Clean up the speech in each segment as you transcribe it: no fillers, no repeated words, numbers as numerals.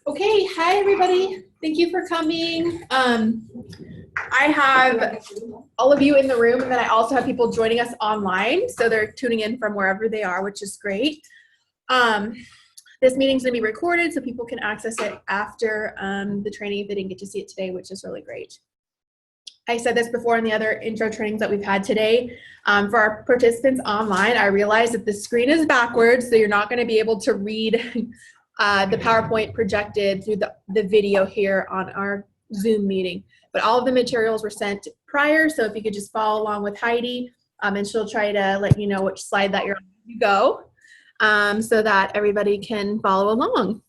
Okay, hi everybody. Thank you for coming. I have all of you in the room, and then I also have people joining us online, so they're tuning in from wherever they are, which is great. This meeting's gonna be recorded so people can access it after the training if they didn't get to see it today, which is really great. I said this before in the other intro trainings that we've had today. For our participants online, I realized that the screen is backwards, so you're not gonna be able to read the PowerPoint projected through the video here on our Zoom meeting. But all of the materials were sent prior, so if you could just follow along with Heidi, and she'll try to let you know which slide that you're on you go, so that everybody can follow along.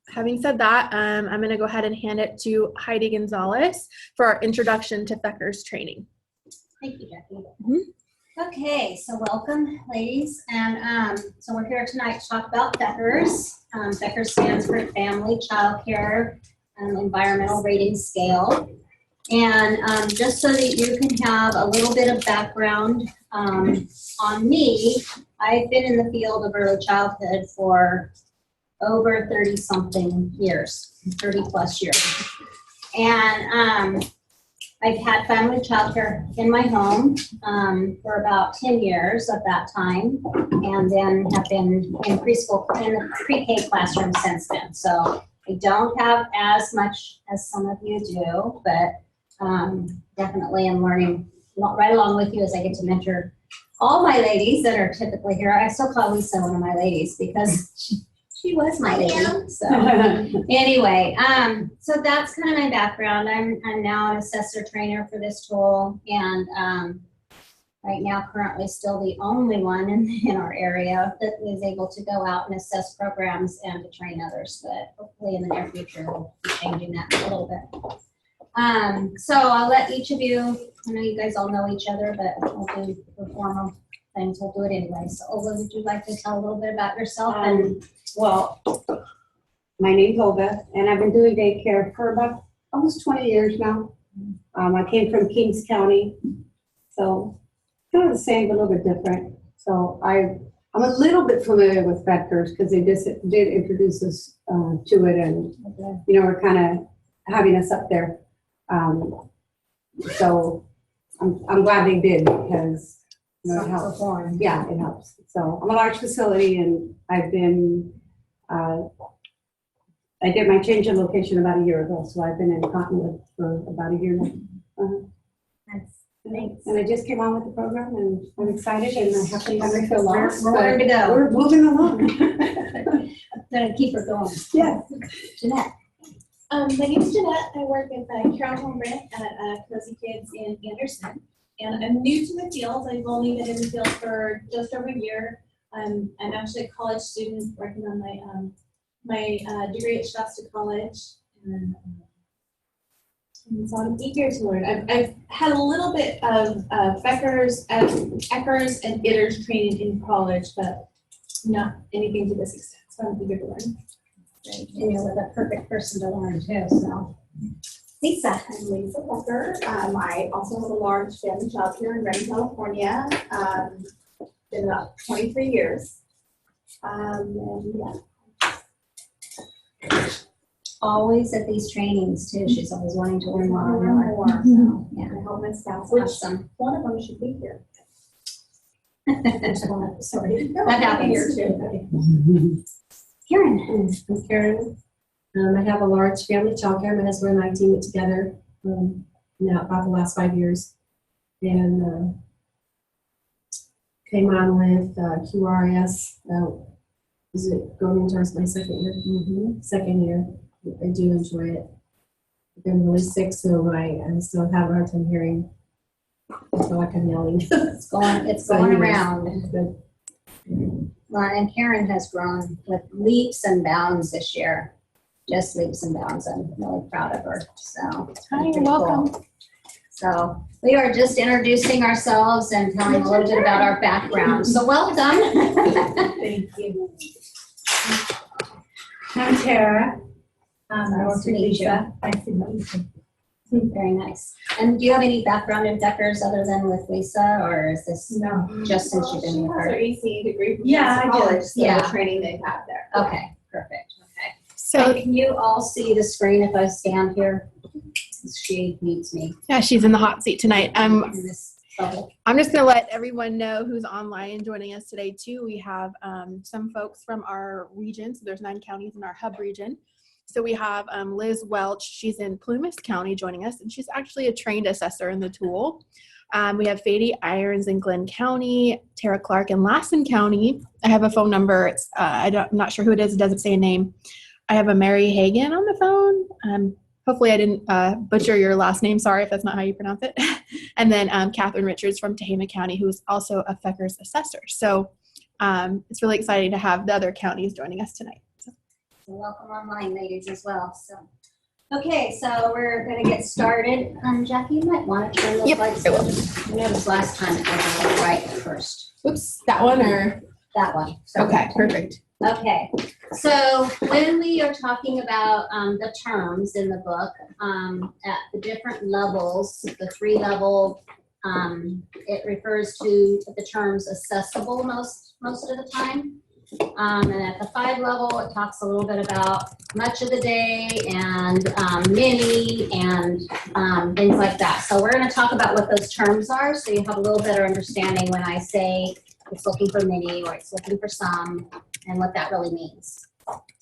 Having said that, I'm going to go ahead and hand it to Heidi Gonzalez for our introduction to FCCERS training. Thank you, Jackie. Okay, so welcome, ladies, and so we're here tonight to talk about FCCERS. FCCERS stands for Family Child Care Environmental Rating Scale, and just so that you can have a little bit of background on me, I've been in the field of early childhood for over 30-something years, 30-plus years, and I've had family child care in my home for about 10 years of that time, and then have been in preschool, in the pre-K classroom since then. So I don't have as much as some of you do, but definitely I'm learning right along with you as I get to mentor all my ladies that are typically here. I still call Lisa one of my ladies because she was my lady. So anyway, so that's kind of my background. I'm now an assessor trainer for this tool, and right now currently still the only one in our area that is able to go out and assess programs and to train others, but hopefully in the near future we'll be changing that a little bit. So I'll let each of you, I know you guys all know each other, but we'll do the formal things. We'll do it anyway. So Olga, would you like to tell a little bit about yourself? Well, my name's Olga, and I've been doing daycare for about almost 20 years now. I came from Kings County, so kind of the same, but a little bit different. So I'm a little bit familiar with FCCERS because they just did introduce us to it, and you know, we're kind of having us up there. So I'm glad they did because you know, it helps. Yeah, it helps. So I'm a large facility, and I've been. I did my change of location about a year ago, so I've been in Cottonwood for about a year now. Thanks. And I just came on with the program, and I'm excited, and I have to never feel lost. We're to go. We're moving along. I'm gonna keep her going. Yeah. Jeanette. My name is Jeanette. I work with Carol Holmbrand at Cozy Kids in Anderson. And I'm new to the field. I've only been in the field for just over a year. I'm actually a college student working on my degree at Shasta College. And so I'm eager to learn. I've had a little bit of FCCERS and ITERS training in college, but not anything to this extent. So I'm eager to learn. And you're the perfect person to learn too, so. Lisa. I'm Lisa Becker. I also have a large family child care in Redding, California. Been about 23 years. And yeah. Always at these trainings too. She's always wanting to learn more and more. So, Yeah. I help my spouse. Which awesome. One of them should be here. Sorry. That happens. Here too. Karen. I'm Karen. I have a large family childcare. My husband and I team it together now about the last 5 years, and came on with QRIS. Is it going towards my second year? Second year. I do enjoy it. I've been really sick, so I still have a hard time hearing. I feel like I'm yelling. It's going around. Well, and Karen has grown with leaps and bounds this year. Just leaps and bounds. I'm really proud of her. So Hi, you're welcome. Cool. So we are just introducing ourselves and telling a little bit about our background. So welcome. Thank you. I'm Tara. Nice to meet you. Nice to meet you. Very nice. And do you have any background in FCCERS other than with Lisa, or is this just since you've been with She has her? her EC degree from Yeah, I college, did. so Yeah. the training they've had there. Okay, perfect. Okay. So Can you all see the screen if I stand here? She mutes me yeah, she's in the hot seat tonight. in this bubble. I'm just going to let everyone know who's online and joining us today too. We have some folks from our region. So there's 9 counties in our hub region. So we have Liz Welch. She's in Plumas County joining us, and she's actually a trained assessor in the tool. We have Fady Irons in Glenn County, Tara Clark in Lassen County. I have a phone number. It's I'm not sure who it is. It doesn't say a name. I have a Mary Hagan on the phone. Hopefully I didn't butcher your last name. Sorry if that's not how you pronounce it. And then Catherine Richards from Tehama County, who's also a FCCERS assessor. So it's really exciting to have the other counties joining us tonight. So welcome online, ladies, as well. So, okay, so we're going to get started. Jackie, you might want to turn those lights I will. on. I noticed last time it wasn't right at first. Oops, that one or? That one. So, Okay, perfect. Okay, so when we are talking about the terms in the book, at the different levels, the 3-level, it refers to the terms accessible most of the time. And at the 5-level, it talks a little bit about much of the day and many and things like that. So we're going to talk about what those terms are so you have a little better understanding when I say it's looking for many or it's looking for some and what that really means.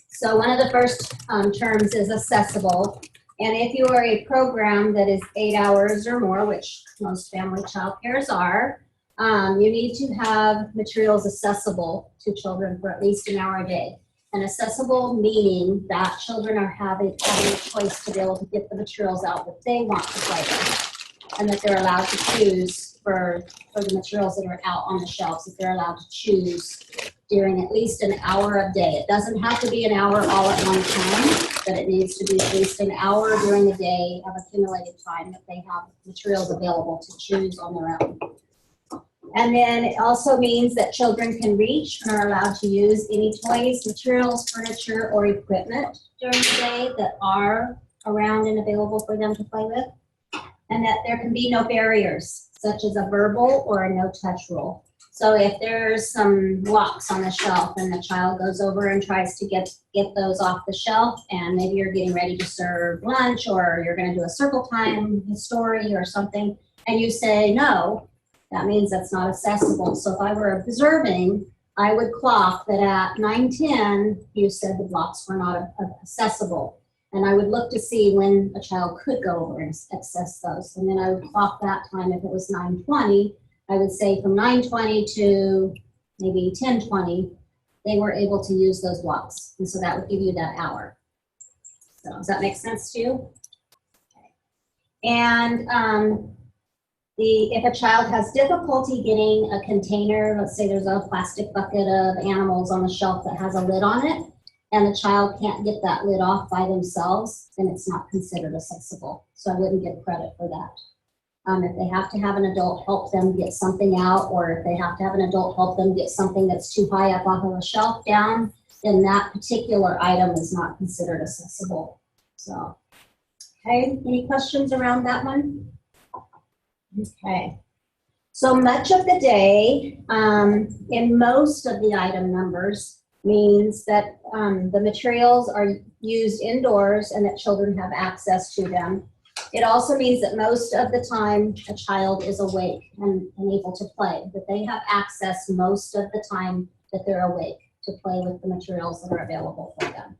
So one of the first terms is accessible. And if you are a program that is 8 hours or more, which most family child cares are, you need to have materials accessible to children for at least an hour a day. And accessible meaning that children are having a choice to be able to get the materials out that they want to play with, and that they're allowed to choose for the materials that are out on the shelves, that they're allowed to choose during at least an hour a day. It doesn't have to be an hour all at one time, but it needs to be at least an hour during the day of accumulated time that they have materials available to choose on their own. And then it also means that children can reach and are allowed to use any toys, materials, furniture, or equipment during the day that are around and available for them to play with. And that there can be no barriers, such as a verbal or a no-touch rule. So if there's some blocks on the shelf and the child goes over and tries to get those off the shelf, and maybe you're getting ready to serve lunch or you're going to do a circle time story or something, and you say no, that means that's not accessible. So if I were observing, I would clock that at 9:10, you said the blocks were not accessible. And I would look to see when a child could go over and access those. And then I would clock that time. If it was 9:20, I would say from 9:20 to maybe 10:20, they were able to use those blocks. And so that would give you that hour. So does that make sense to you? Okay. And if a child has difficulty getting a container, let's say there's a plastic bucket of animals on the shelf that has a lid on it, and the child can't get that lid off by themselves, then it's not considered accessible. So I wouldn't give credit for that. If they have to have an adult help them get something out, or if they have to have an adult help them get something that's too high up off of a shelf down, then that particular item is not considered accessible. So, okay, any questions around that one? Okay. So much of the day, in most of the item numbers, means that the materials are used indoors and that children have access to them. It also means that most of the time a child is awake and able to play, that they have access most of the time that they're awake to play with the materials that are available for them.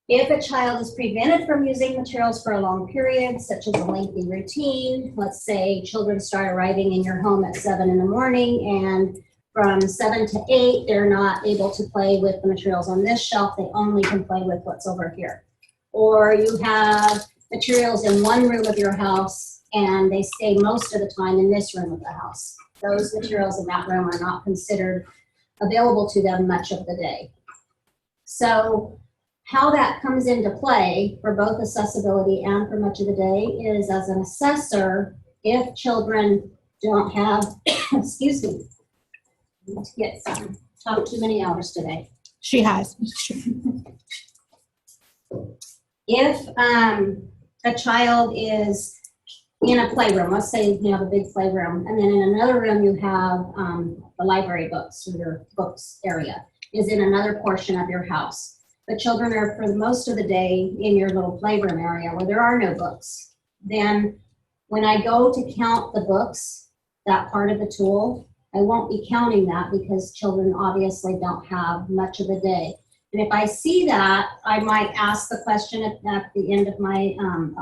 If a child is prevented from using materials for a long period, such as a lengthy routine, let's say children start arriving in your home at 7 in the morning and from 7 to 8, they're not able to play with the materials on this shelf, they only can play with what's over here. Or you have materials in one room of your house and they stay most of the time in this room of the house. Those materials in that room are not considered available to them much of the day. So how that comes into play for both accessibility and for much of the day is, as an assessor, if children don't have, excuse me, let's get some, talked too many hours today. She has. If a child is in a playroom, let's say you have a big playroom, and then in another room you have the library books, or your books area is in another portion of your house. but children are for most of the day in your little playroom area where there are no books, then when I go to count the books, that part of the tool, I won't be counting that because children obviously don't have much of the day. And if I see that, I might ask the question at the end of my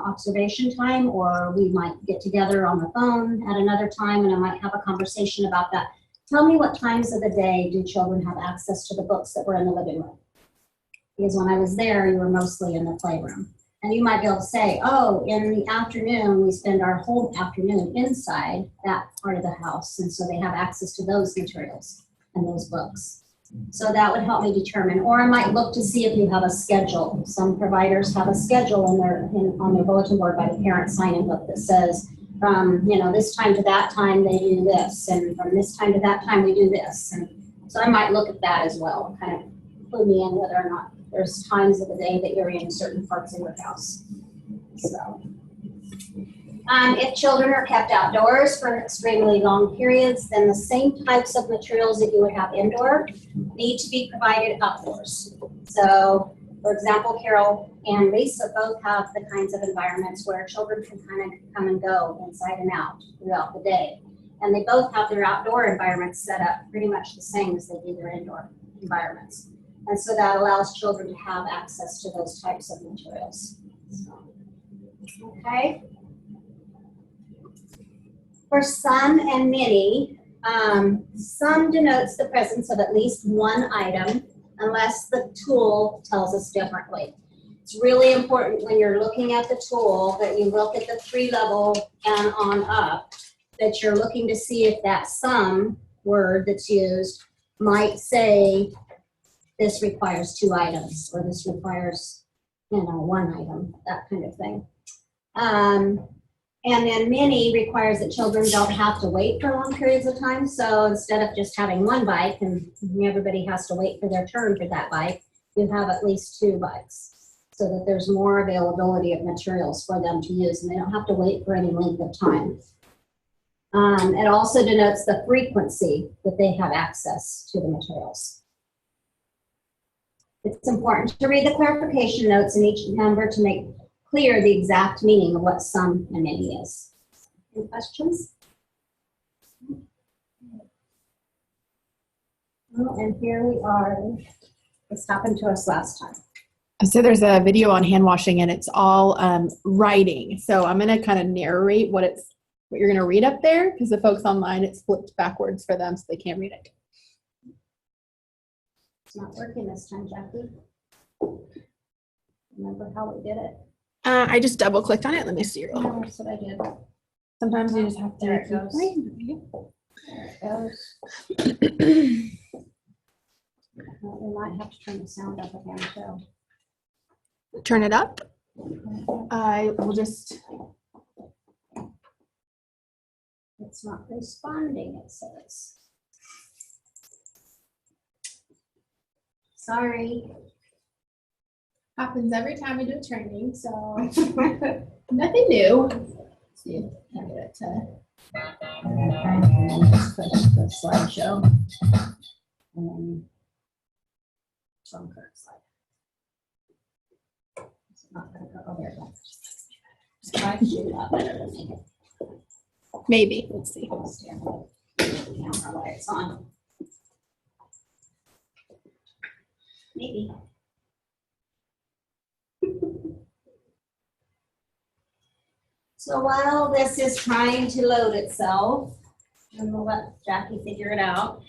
observation time, or we might get together on the phone at another time and I might have a conversation about that. Tell me what times of the day do children have access to the books that were in the living room? Because when I was there, you were mostly in the playroom. And you might be able to say, oh, in the afternoon, we spend our whole afternoon inside that part of the house. And so they have access to those materials and those books. So that would help me determine. Or I might look to see if you have a schedule. Some providers have a schedule on their bulletin board by the parent sign-in book that says, from this time to that time, they do this. And from this time to that time, we do this. And so I might look at that as well, kind of clue me in whether or not there's times of the day that you're in certain parts of your house. So, if children are kept outdoors for extremely long periods, then the same types of materials that you would have indoor need to be provided outdoors. So, for example, Carol and Lisa both have the kinds of environments where children can kind of come and go inside and out throughout the day. And they both have their outdoor environments set up pretty much the same as they do their indoor environments. And so that allows children to have access to those types of materials. So, okay. For some and many, some denotes the presence of at least one item unless the tool tells us differently. It's really important when you're looking at the tool that you look at the 3 level and on up, that you're looking to see if that some word that's used might say this requires 2 items, or this requires, 1 item, that kind of thing. And then many requires that children don't have to wait for long periods of time. So instead of just having 1 bike and everybody has to wait for their turn for that bike, you have at least 2 bikes so that there's more availability of materials for them to use and they don't have to wait for any length of time. It also denotes the frequency that they have access to the materials. It's important to read the clarification notes in each number to make clear the exact meaning of what some and many is. Any questions? Well, and here we are. This happened to us last time. So there's a video on hand washing and it's all writing. So I'm going to kind of narrate what you're going to read up there because the folks online, it's flipped backwards for them so they can't read it. It's not working this time, Jackie. Remember how we did it? I just double clicked on it. Let me see real quick. Oh, that's what I did. Sometimes you just have to. There it goes. There it goes. Well, we might have to turn the sound up again too. Turn it up. I will just. It's not responding, it says. Sorry. Happens every time we do training, so nothing new. Let's see if I can get it to. Just push the slideshow. And then from current slide. It's not going to go. Oh, there it goes. Try to do that better than make it. Maybe. Let's see. Stand up. Camera lights on. Maybe. So while this is trying to load itself, and we'll let Jackie figure it out.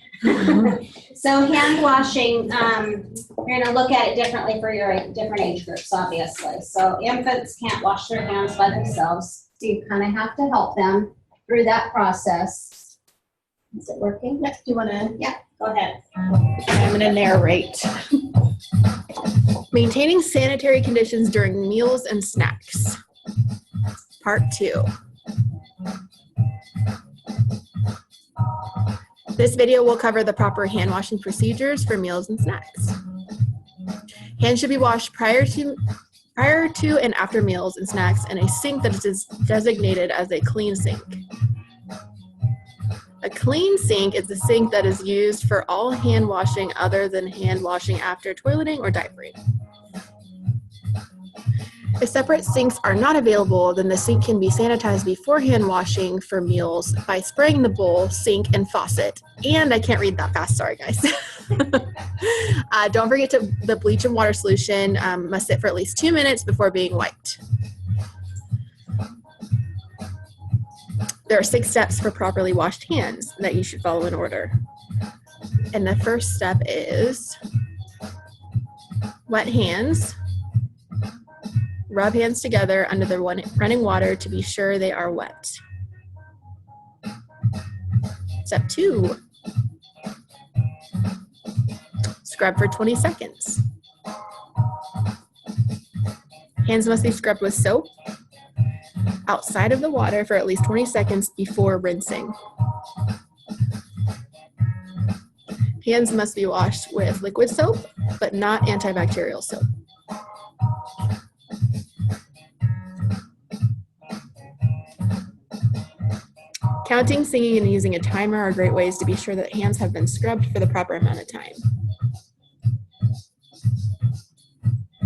So hand washing, you're going to look at it differently for your different age groups, obviously. So infants can't wash their hands by themselves. So you kind of have to help them through that process. Is it working? Yes. Do you want to? Yeah, go ahead. I'm going to narrate. Maintaining sanitary conditions during meals and snacks. Part 2. This video will cover the proper hand washing procedures for meals and snacks. Hands should be washed prior to and after meals and snacks in a sink that is designated as a clean sink. A clean sink is a sink that is used for all hand washing other than hand washing after toileting or diapering. If separate sinks are not available, then the sink can be sanitized before hand washing for meals by spraying the bowl, sink, and faucet. And I can't read that fast, sorry guys. Don't forget the bleach and water solution must sit for at least 2 minutes before being wiped. There are 6 steps for properly washed hands that you should follow in order. And the first step is wet hands. Rub hands together under the running water to be sure they are wet. Step 2, scrub for 20 seconds. Hands must be scrubbed with soap outside of the water for at least 20 seconds before rinsing. Hands must be washed with liquid soap, but not antibacterial soap. Counting, singing, and using a timer are great ways to be sure that hands have been scrubbed for the proper amount of time.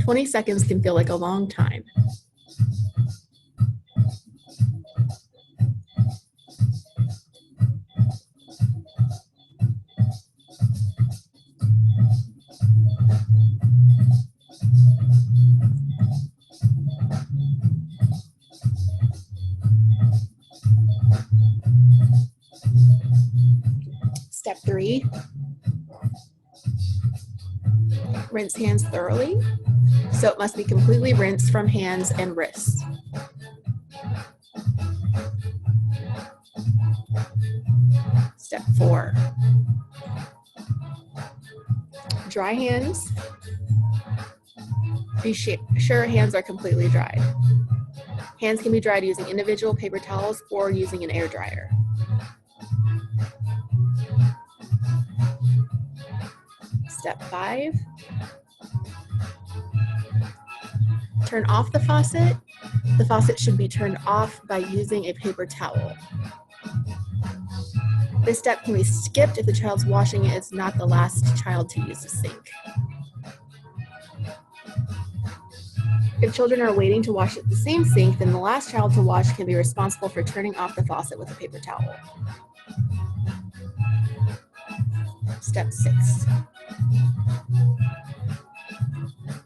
20 seconds can feel like a long time. Step 3, rinse hands thoroughly. Soap must be completely rinsed from hands and wrists. Step 4, dry hands. Be sure hands are completely dried. Hands can be dried using individual paper towels or using an air dryer. Step 5, turn off the faucet. The faucet should be turned off by using a paper towel. This step can be skipped if the child's washing is not the last child to use the sink. If children are waiting to wash at the same sink, then the last child to wash can be responsible for turning off the faucet with a paper towel. Step 6.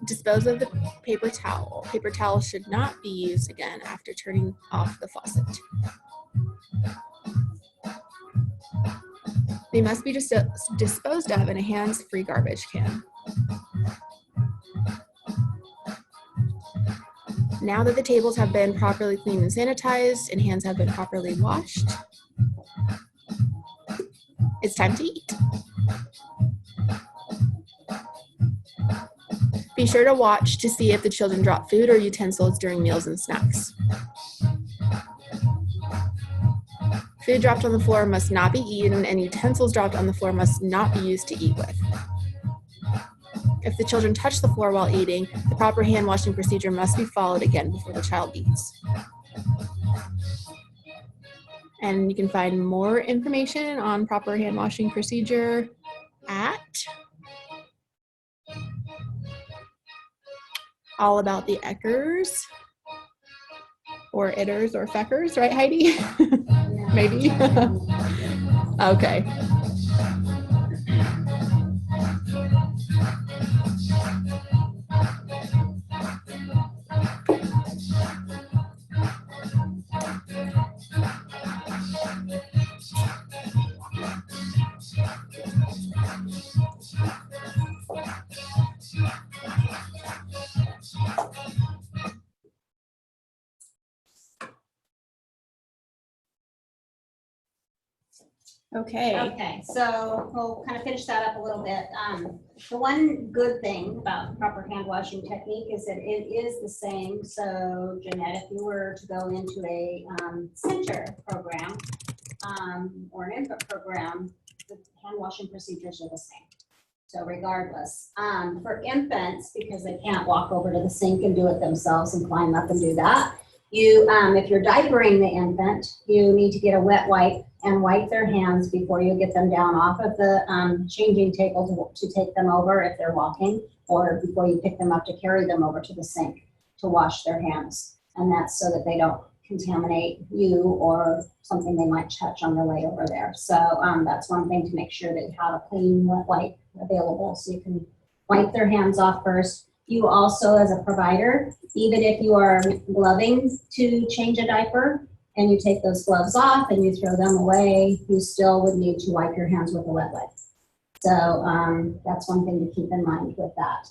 Dispose of the paper towel. Paper towels should not be used again after turning off the faucet. They must be disposed of in a hands-free garbage can. Now that the tables have been properly cleaned and sanitized and hands have been properly washed, it's time to eat. Be sure to watch to see if the children drop food or utensils during meals and snacks. Food dropped on the floor must not be eaten, and utensils dropped on the floor must not be used to eat with. If the children touch the floor while eating, the proper hand washing procedure must be followed again before the child eats. And you can find more information on proper hand washing procedure at All About the Eckers, or Itters or Feckers, right, Heidi? Maybe. Okay. Okay, so we'll kind of finish that up a little bit. The one good thing about proper hand washing technique is that it is the same. So Jeanette, if you were to go into a center program or an infant program, the hand washing procedures are the same. So regardless, for infants, because they can't walk over to the sink and do it themselves and climb up and do that, you, if you're diapering the infant, you need to get a wet wipe and wipe their hands before you get them down off of the changing table to take them over if they're walking, or before you pick them up to carry them over to the sink to wash their hands. And that's so that they don't contaminate you or something they might touch on their way over there. So that's one thing, to make sure that you have a clean wet wipe available so you can wipe their hands off first. You also, as a provider, even if you are gloving to change a diaper and you take those gloves off and you throw them away, you still would need to wipe your hands with a wet wipe. So that's one thing to keep in mind with that.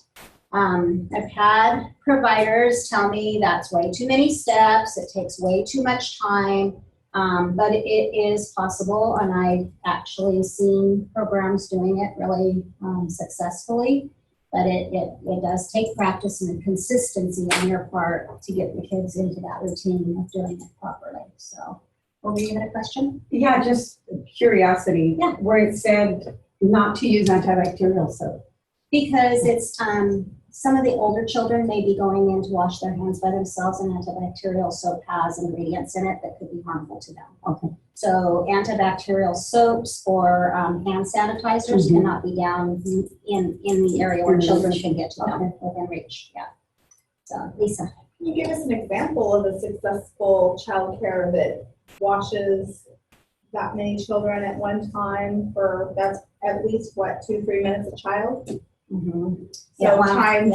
I've had providers tell me that's way too many steps, it takes way too much time, but it is possible, and I've actually seen programs doing it really successful. But it does take practice and consistency on your part to get the kids into that routine of doing it properly. So, were you had a question? Yeah, just curiosity. Yeah. Where it said not to use antibacterial soap. Because it's some of the older children may be going in to wash their hands by themselves, and antibacterial soap has ingredients in it that could be harmful to them. Okay. So antibacterial soaps or hand sanitizers cannot be down in the area where children can get to them within reach. Yeah. So Lisa. Can you give us an example of a successful childcare that washes that many children at one time for, that's at least what, 2-3 minutes a child? Mm-hmm. So times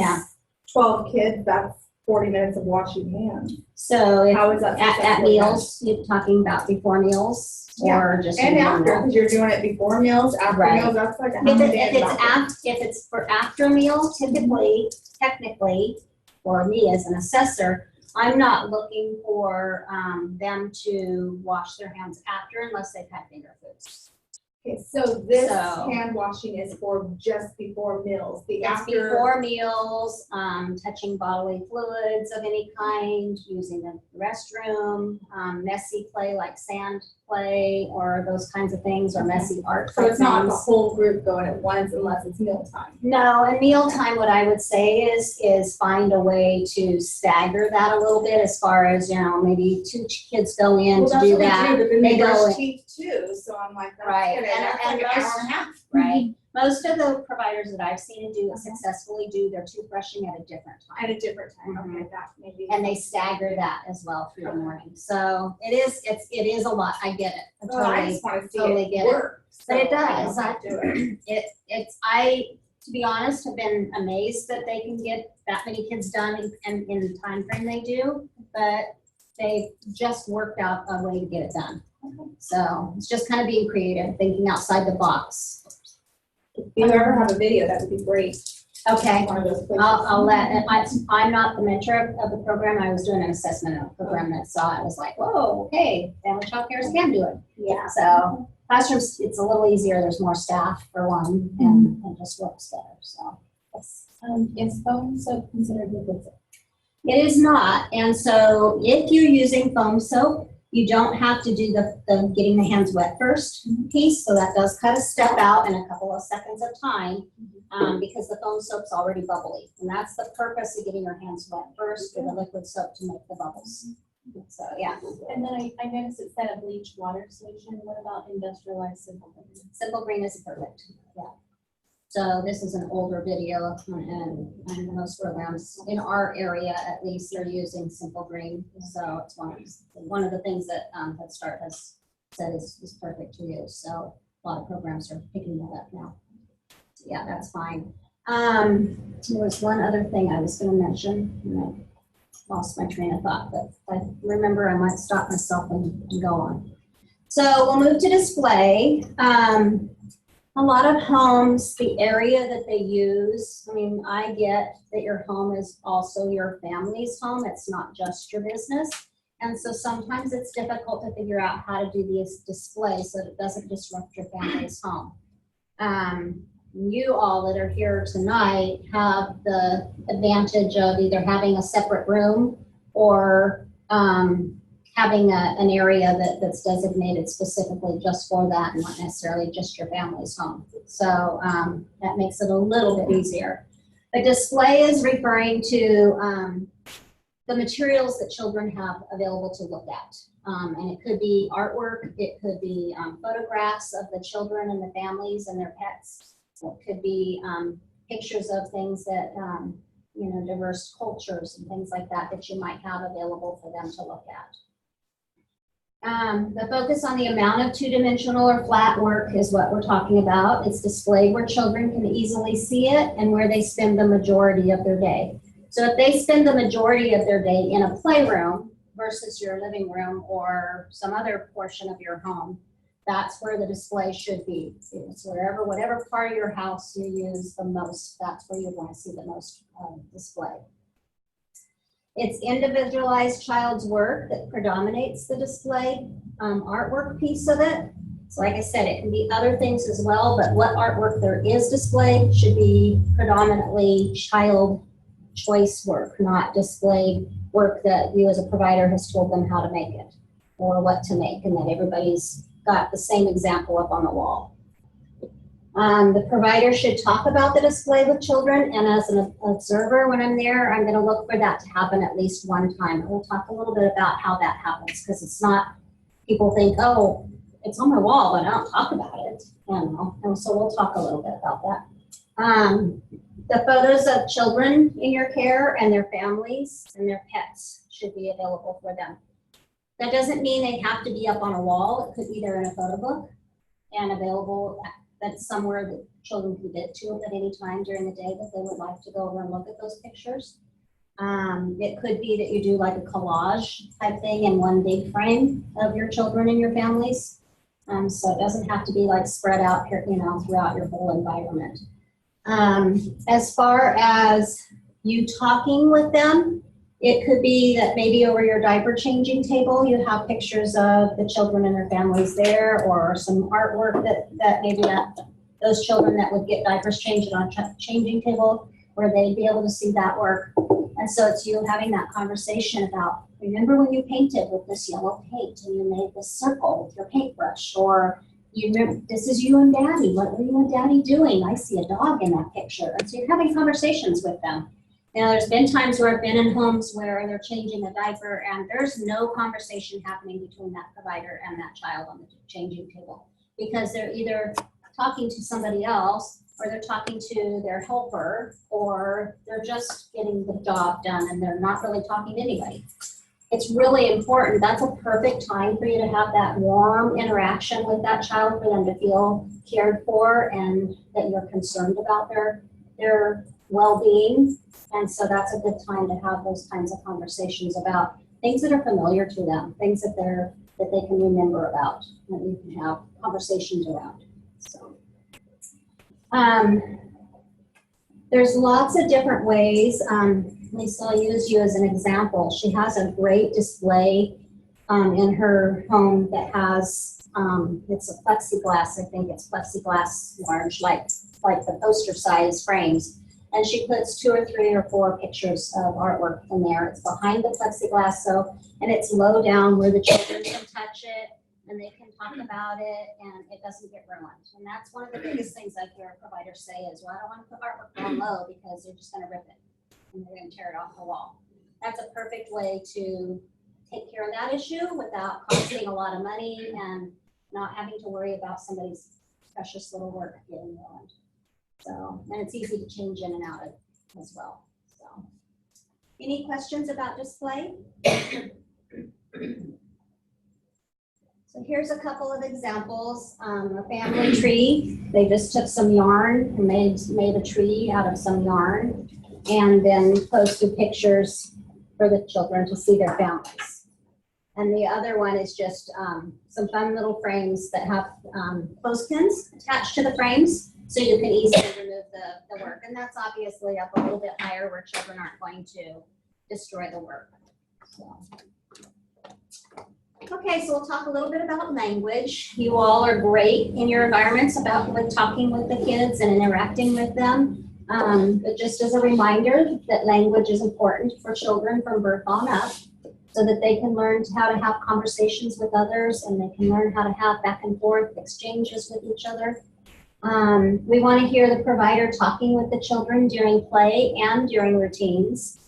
12 kids, that's 40 minutes of washing hands. So if How is that at successful? meals, you're talking about before meals or just And in after, general? because you're doing it before meals, after Right. meals, that's like a If it's for after meal, technically, for me as an assessor, I'm not looking for them to wash their hands after unless they've had finger foods. Okay, so this So- hand washing is for just before meals. The It's after, before meals, touching bodily fluids of any kind, using the restroom, messy play like sand play or those kinds of things, or messy art. so it's not the things. whole group going at once unless it's mealtime. No, and mealtime, what I would say is find a way to stagger that a little bit, as far as, maybe 2 kids go in Well, to that's do what we that. do, but then They they go brush in. teeth too, so I'm like, that's Right, good. and- That's like and an hour most- and a half. Right. Most of the providers that I've seen do it successfully do their toothbrushing at a different At time. a different time, Mhm. okay, that maybe. And they stagger that as well through the morning. So it is a lot. I get it. I Well, I totally, just want to see totally it get it. work. But it so I does. don't have to do it. I, to be honest, have been amazed that they can get that many kids done in the time frame they do, but they just worked out a way to get it done. So it's just kind of being creative, thinking outside the box. If you ever have a video, that would be great. Okay. One of those places. I'm not the mentor of the program. I was doing an assessment of the program that saw it. I was like, whoa, okay, family child cares can do it. Yeah. So classrooms, it's a little easier. There's more staff for one, and it just works better. So Is foam soap considered liquid soap? it is not. And so if you're using foam soap, you don't have to do the getting the hands wet first piece. So that does cut a step out in a couple of seconds of time, because the foam soap's already bubbly. And that's the purpose of getting your hands wet first with a liquid soap, to make the bubbles. So, yeah. And then I noticed it said a bleach water solution. What about industrialized simple green? Simple green is perfect, yeah. So this is an older video, and most programs in our area, at least, are using simple green. So it's one of the things that Head Start has said is perfect to use. So a lot of programs are picking that up now. So yeah, that's fine. There was one other thing I was going to mention, and I lost my train of thought, but if I remember, I might stop myself and go on. So we'll move to display. A lot of homes, the area that they use, I mean, I get that your home is also your family's home. It's not just your business. And so sometimes it's difficult to figure out how to do these displays so that it doesn't disrupt your family's home. You all that are here tonight have the advantage of either having a separate room or having an area that's designated specifically just for that, and not necessarily just your family's home. So that makes it a little bit easier. The display is referring to the materials that children have available to look at. And it could be artwork, it could be photographs of the children and the families and their pets. It could be pictures of things that, you know, diverse cultures and things like that that you might have available for them to look at. The focus on the amount of two-dimensional or flat work is what we're talking about. It's displayed where children can easily see it and where they spend the majority of their day. So if they spend the majority of their day in a playroom versus your living room or some other portion of your home, that's where the display should be. It's wherever, whatever part of your house you use the most, that's where you're going to see the most display. It's individualized child's work that predominates the display artwork piece of it. So like I said, it can be other things as well, but what artwork there is displayed should be predominantly child choice work, not displayed work that you as a provider has told them how to make it or what to make, and that everybody's got the same example up on the wall. The provider should talk about the display with children, and as an observer when I'm there, I'm going to look for that to happen at least one time. We'll talk a little bit about how that happens, because it's not, people think, oh, it's on my wall, but I don't talk about it. You know? And so we'll talk a little bit about that. The photos of children in your care and their families and their pets should be available for them. That doesn't mean they have to be up on a wall. It could be there in a photo book and available that's somewhere that children can get to at any time during the day that they would like to go over and look at those pictures. It could be that you do like a collage type thing in one big frame of your children and your families. So it doesn't have to be like spread out here, you know, throughout your whole environment. As far as you talking with them, it could be that maybe over your diaper changing table, you have pictures of the children and their families there, or some artwork that maybe those children that would get diapers changed on a changing table, where they'd be able to see that work. And so it's you having that conversation about, remember when you painted with this yellow paint and you made this circle with your paintbrush, or you remember, this is you and Daddy. What were you and Daddy doing? I see a dog in that picture. And so you're having conversations with them. Now, there's been times where I've been in homes where they're changing a diaper and there's no conversation happening between that provider and that child on the changing table, because they're either talking to somebody else, or they're talking to their helper, or they're just getting the job done and they're not really talking to anybody. It's really important. That's a perfect time for you to have that warm interaction with that child, for them to feel cared for and that you're concerned about their well-being. And so that's a good time to have those kinds of conversations about things that are familiar to them, things that they can remember about, that you can have conversations around. So there's lots of different ways. Lisa, I'll use you as an example. She has a great display in her home that has, it's a plexiglass, I think it's plexiglass large, like the poster size frames. And she puts 2 or 3 or 4 pictures of artwork in there. It's behind the plexiglass, and it's low down where the children can touch it and they can talk about it and it doesn't get ruined. And that's one of the biggest things I hear providers say is, well, I don't want to put artwork down low because they're just going to rip it and they're going to tear it off the wall. That's a perfect way to take care of that issue without costing a lot of money and not having to worry about somebody's precious little work getting ruined. So, and it's easy to change in and out of as well. So, any questions about display? So here's a couple of examples. A family tree. They just took some yarn and made a tree out of some yarn, and then posted pictures for the children to see their families. And the other one is just some fun little frames that have clothespins attached to the frames, so you can easily remove the work. And that's obviously up a little bit higher where children aren't going to destroy the work. So. Okay, so we'll talk a little bit about language. You all are great in your environments about talking with the kids and interacting with them. But just as a reminder that language is important for children from birth on up, so that they can learn how to have conversations with others and they can learn how to have back and forth exchanges with each other. We want to hear the provider talking with the children during play and during routines.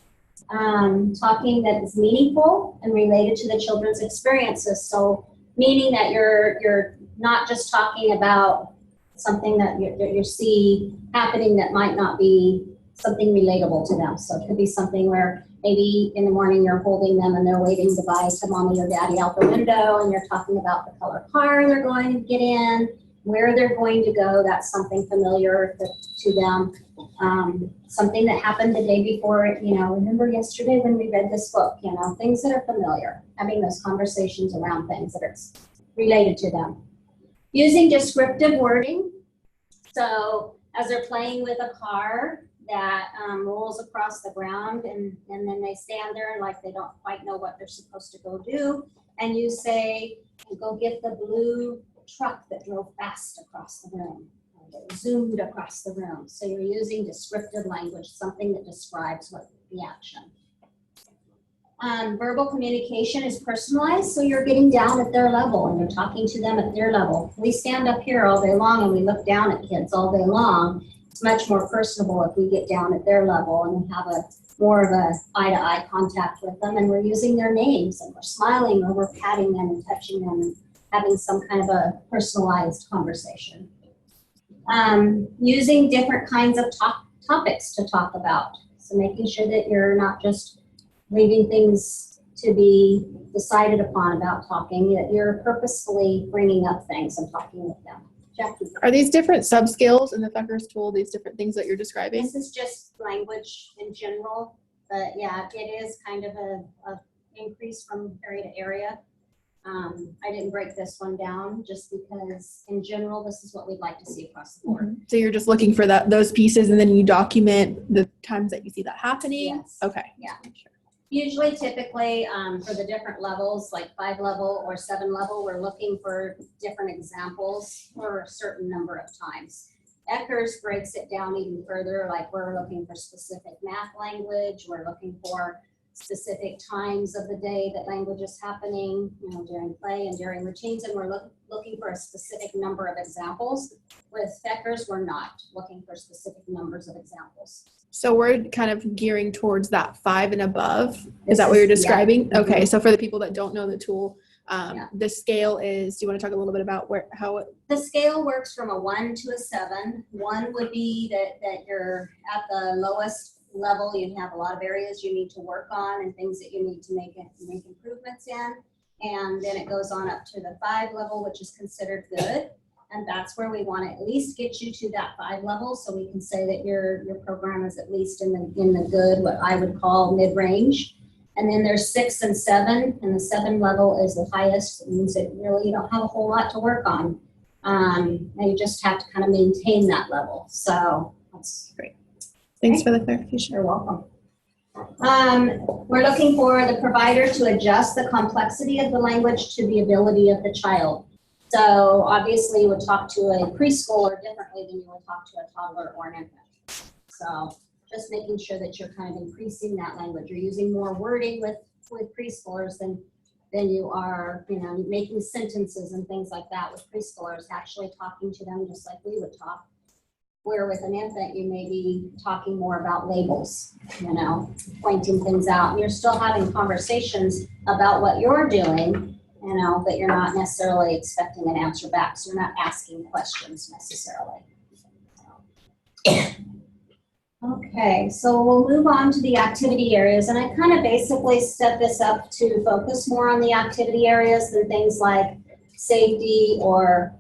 Talking that is meaningful and related to the children's experiences. So meaning that you're not just talking about something that you see happening that might not be something relatable to them. So it could be something where maybe in the morning you're holding them and they're waving goodbye to mommy or daddy out the window, and you're talking about the color car they're going to get in, where they're going to go. That's something familiar to them. Something that happened the day before, remember yesterday when we read this book, things that are familiar, having those conversations around things that are related to them. Using descriptive wording. So as they're playing with a car that rolls across the ground, and then they stand there like they don't quite know what they're supposed to go do, and you say, go get the blue truck that drove fast across the room, or that zoomed across the room. So you're using descriptive language, something that describes what the action. Verbal communication is personalized, so you're getting down at their level and you're talking to them at their level. We stand up here all day long and we look down at kids all day long. It's much more personable if we get down at their level and we have more of a eye-to-eye contact with them, and we're using their names and we're smiling or we're patting them and touching them and having some kind of a personalized conversation. Using different kinds of topics to talk about. So making sure that you're not just leaving things to be decided upon about talking, that you're purposefully bringing up things and talking with them. Jackie. Are these different subskills in the FCCERS tool, these different things that you're describing? This is just language in general, but yeah, it is kind of a increase from area to area. I didn't break this one down just because in general, this is what we'd like to see across the board. So you're just looking for those pieces, and then you document the times that you see that happening? Yes. Okay. Yeah. Usually, typically, for the different levels, like 5 level or 7 level, we're looking for different examples for a certain number of times. FCCERS breaks it down even further, like we're looking for specific math language, we're looking for specific times of the day that language is happening, during play and during routines, and we're looking for a specific number of examples. With FCCERS, we're not looking for specific numbers of examples. So we're kind of gearing towards that 5 and above. Is that what you're describing? Yeah. Okay. So for the people that don't know the tool, the scale is, do you want to talk a little bit about how it? The scale works from a 1 to a 7. 1 would be that you're at the lowest level. You have a lot of areas you need to work on and things that you need to make improvements in. And then it goes on up to the 5 level, which is considered good. And that's where we want to at least get you to that 5 level, so we can say that your program is at least in the good, what I would call mid-range. And then there's 6 and 7, and the 7 level is the highest. It means that really you don't have a whole lot to work on. And you just have to kind of maintain that level. So that's great. Thanks for the clarification. You're welcome. We're looking for the provider to adjust the complexity of the language to the ability of the child. So obviously you would talk to a preschooler differently than you would talk to a toddler or an infant. So just making sure that you're kind of increasing that language. You're using more wording with preschoolers than you are, making sentences and things like that with preschoolers, actually talking to them just like we would talk. Where with an infant, you may be talking more about labels, pointing things out. And you're still having conversations about what you're doing, but you're not necessarily expecting an answer back. So you're not asking questions necessarily. Okay, so we'll move on to the activity areas. And I kind of basically set this up to focus more on the activity areas than things like safety or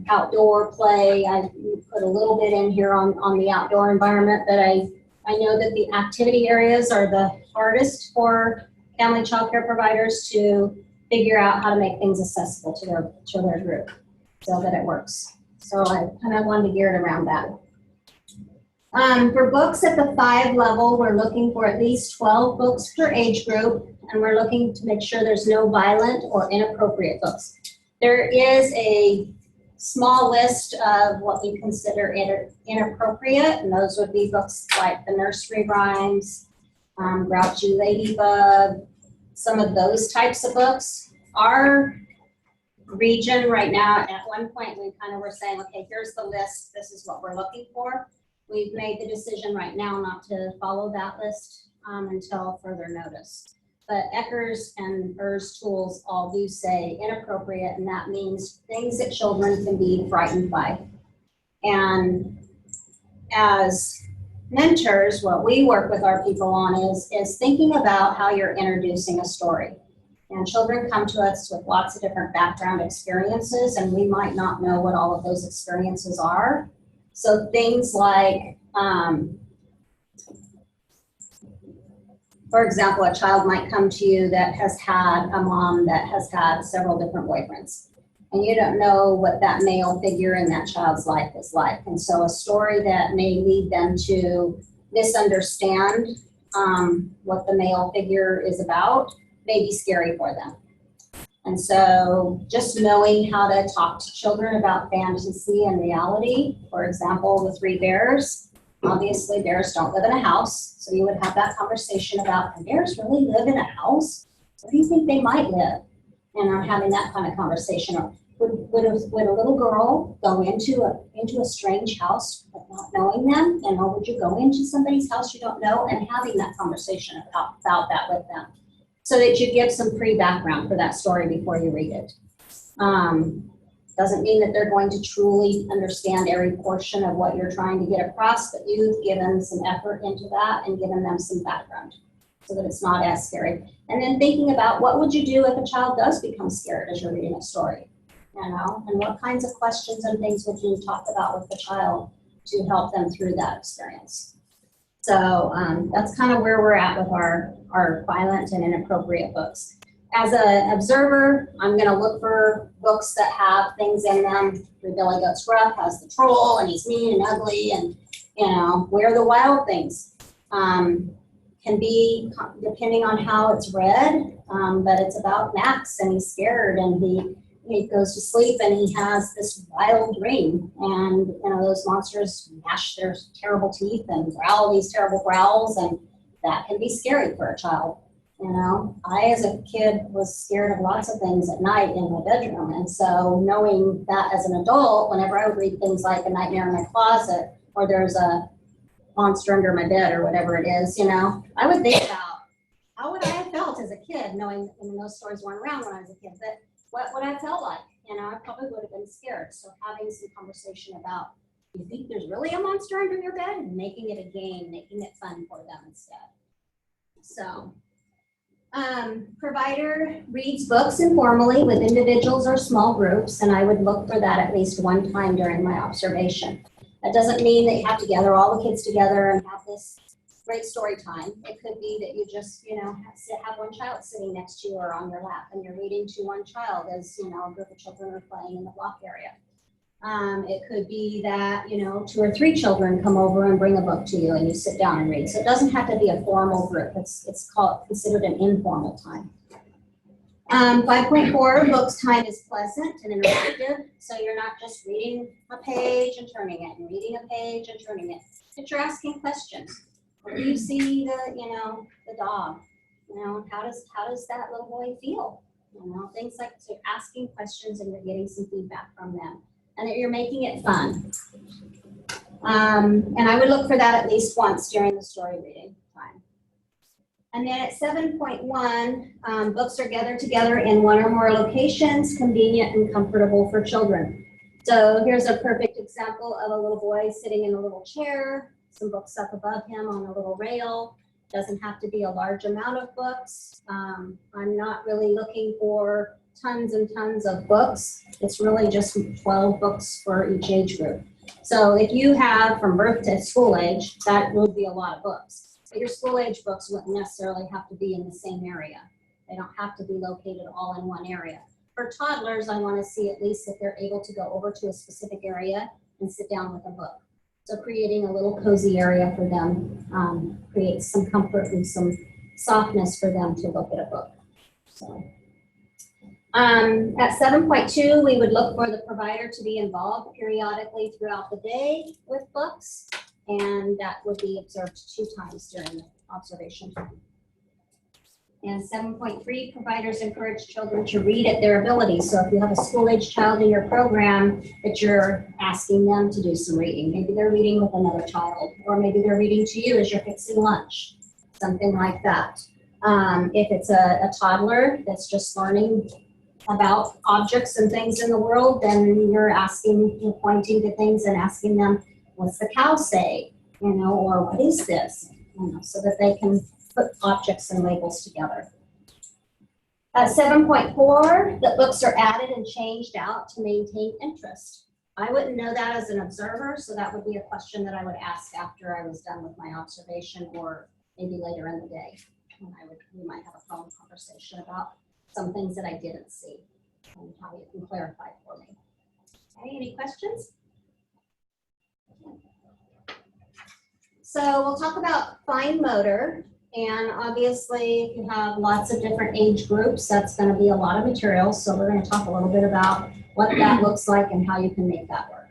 outdoor play. I put a little bit in here on the outdoor environment, but I know that the activity areas are the hardest for family child care providers to figure out how to make things accessible to their group so that it works. So I kind of wanted to gear it around that. For books at the 5 level, we're looking for at least 12 books per age group, and we're looking to make sure there's no violent or inappropriate books. There is a small list of what we consider inappropriate, and those would be books like the nursery rhymes, Grouchy Ladybug, some of those types of books. Our region right now, at one point we kind of were saying, okay, here's the list, this is what we're looking for. We've made the decision right now not to follow that list until further notice. But FCCCERS and FCCERS tools all do say inappropriate, and that means things that children can be frightened by. And as mentors, what we work with our people on is thinking about how you're introducing a story. And children come to us with lots of different background experiences, and we might not know what all of those experiences are. So things like, for example, a child might come to you that has had a mom that has had several different boyfriends, and you don't know what that male figure in that child's life is like. And so a story that may lead them to misunderstand what the male figure is about may be scary for them. And so just knowing how to talk to children about fantasy and reality, for example, the 3 bears. Obviously, bears don't live in a house, so you would have that conversation about, can bears really live in a house? Where do you think they might live? And I'm having that kind of conversation. Would a little girl go into a strange house but not knowing them? And or would you go into somebody's house you don't know and having that conversation about that with them, so that you give some pre-background for that story before you read it. Doesn't mean that they're going to truly understand every portion of what you're trying to get across, but you've given some effort into that and given them some background so that it's not as scary. And then thinking about what would you do if a child does become scared as you're reading a story, you know, and what kinds of questions and things would you talk about with the child to help them through that experience. So that's kind of where we're at with our violent and inappropriate books. As an observer, I'm going to look for books that have things in them. Three Billy Goats Gruff has the troll, and he's mean and ugly, and, you know, Where the Wild Things can be, depending on how it's read, but it's about Max, and he's scared, and he goes to sleep, and he has this wild dream, and, you know, those monsters gnash their terrible teeth and growl these terrible growls, and that can be scary for a child. You know, I, as a kid, was scared of lots of things at night in my bedroom. And so knowing that as an adult, whenever I would read things like A Nightmare in My Closet, or there's a monster under my bed or whatever it is, you know, I would think about how would I have felt as a kid, knowing, and those stories weren't around when I was a kid, but what would I have felt like? You know, I probably would have been scared. So having some conversation about, you think there's really a monster under your bed? And making it a game, making it fun for them instead. So. Provider reads books informally with individuals or small groups, and I would look for that at least one time during my observation. That doesn't mean that you have to gather all the kids together and have this great story time. It could be that you just, you know, have one child sitting next to you or on your lap, and you're reading to one child as, you know, a group of children are playing in the block area. It could be that, you know, 2 or 3 children come over and bring a book to you and you sit down and read. So it doesn't have to be a formal group. It's considered an informal time. 5.4, books time is pleasant and interactive. So you're not just reading a page and turning it and reading a page and turning it, but you're asking questions. Where do you see the dog? You know, how does that little boy feel? You know, things like, so you're asking questions and you're getting some feedback from them. And that you're making it fun. And I would look for that at least once during the story reading time. And then at 7.1, books are gathered together in one or more locations, convenient and comfortable for children. So here's a perfect example of a little boy sitting in a little chair, some books up above him on a little rail. Doesn't have to be a large amount of books. I'm not really looking for tons and tons of books. It's really just 12 books for each age group. So if you have from birth to school age, that would be a lot of books. But your school age books wouldn't necessarily have to be in the same area. They don't have to be located all in one area. For toddlers, I want to see at least if they're able to go over to a specific area and sit down with a book. So creating a little cozy area for them creates some comfort and some softness for them to look at a book. So. At 7.2, we would look for the provider to be involved periodically throughout the day with books, and that would be observed 2 times during the observation time. And 7.3, providers encourage children to read at their ability. So if you have a school-age child in your program, that you're asking them to do some reading. Maybe they're reading with another child, or maybe they're reading to you as you're fixing lunch. something like that. If it's a toddler that's just learning about objects and things in the world, then you're pointing to things and asking them, what's the cow say? Or what is this? So that they can put objects and labels together. 7.4, that books are added and changed out to maintain interest. I wouldn't know that as an observer, so that would be a question that I would ask after I was done with my observation, or maybe later in the day. And we might have a phone conversation about some things that I didn't see and how you can clarify for me. Okay, any questions? So we'll talk about fine motor, and obviously if you have lots of different age groups, that's going to be a lot of materials. So we're going to talk a little bit about what that looks like and how you can make that work.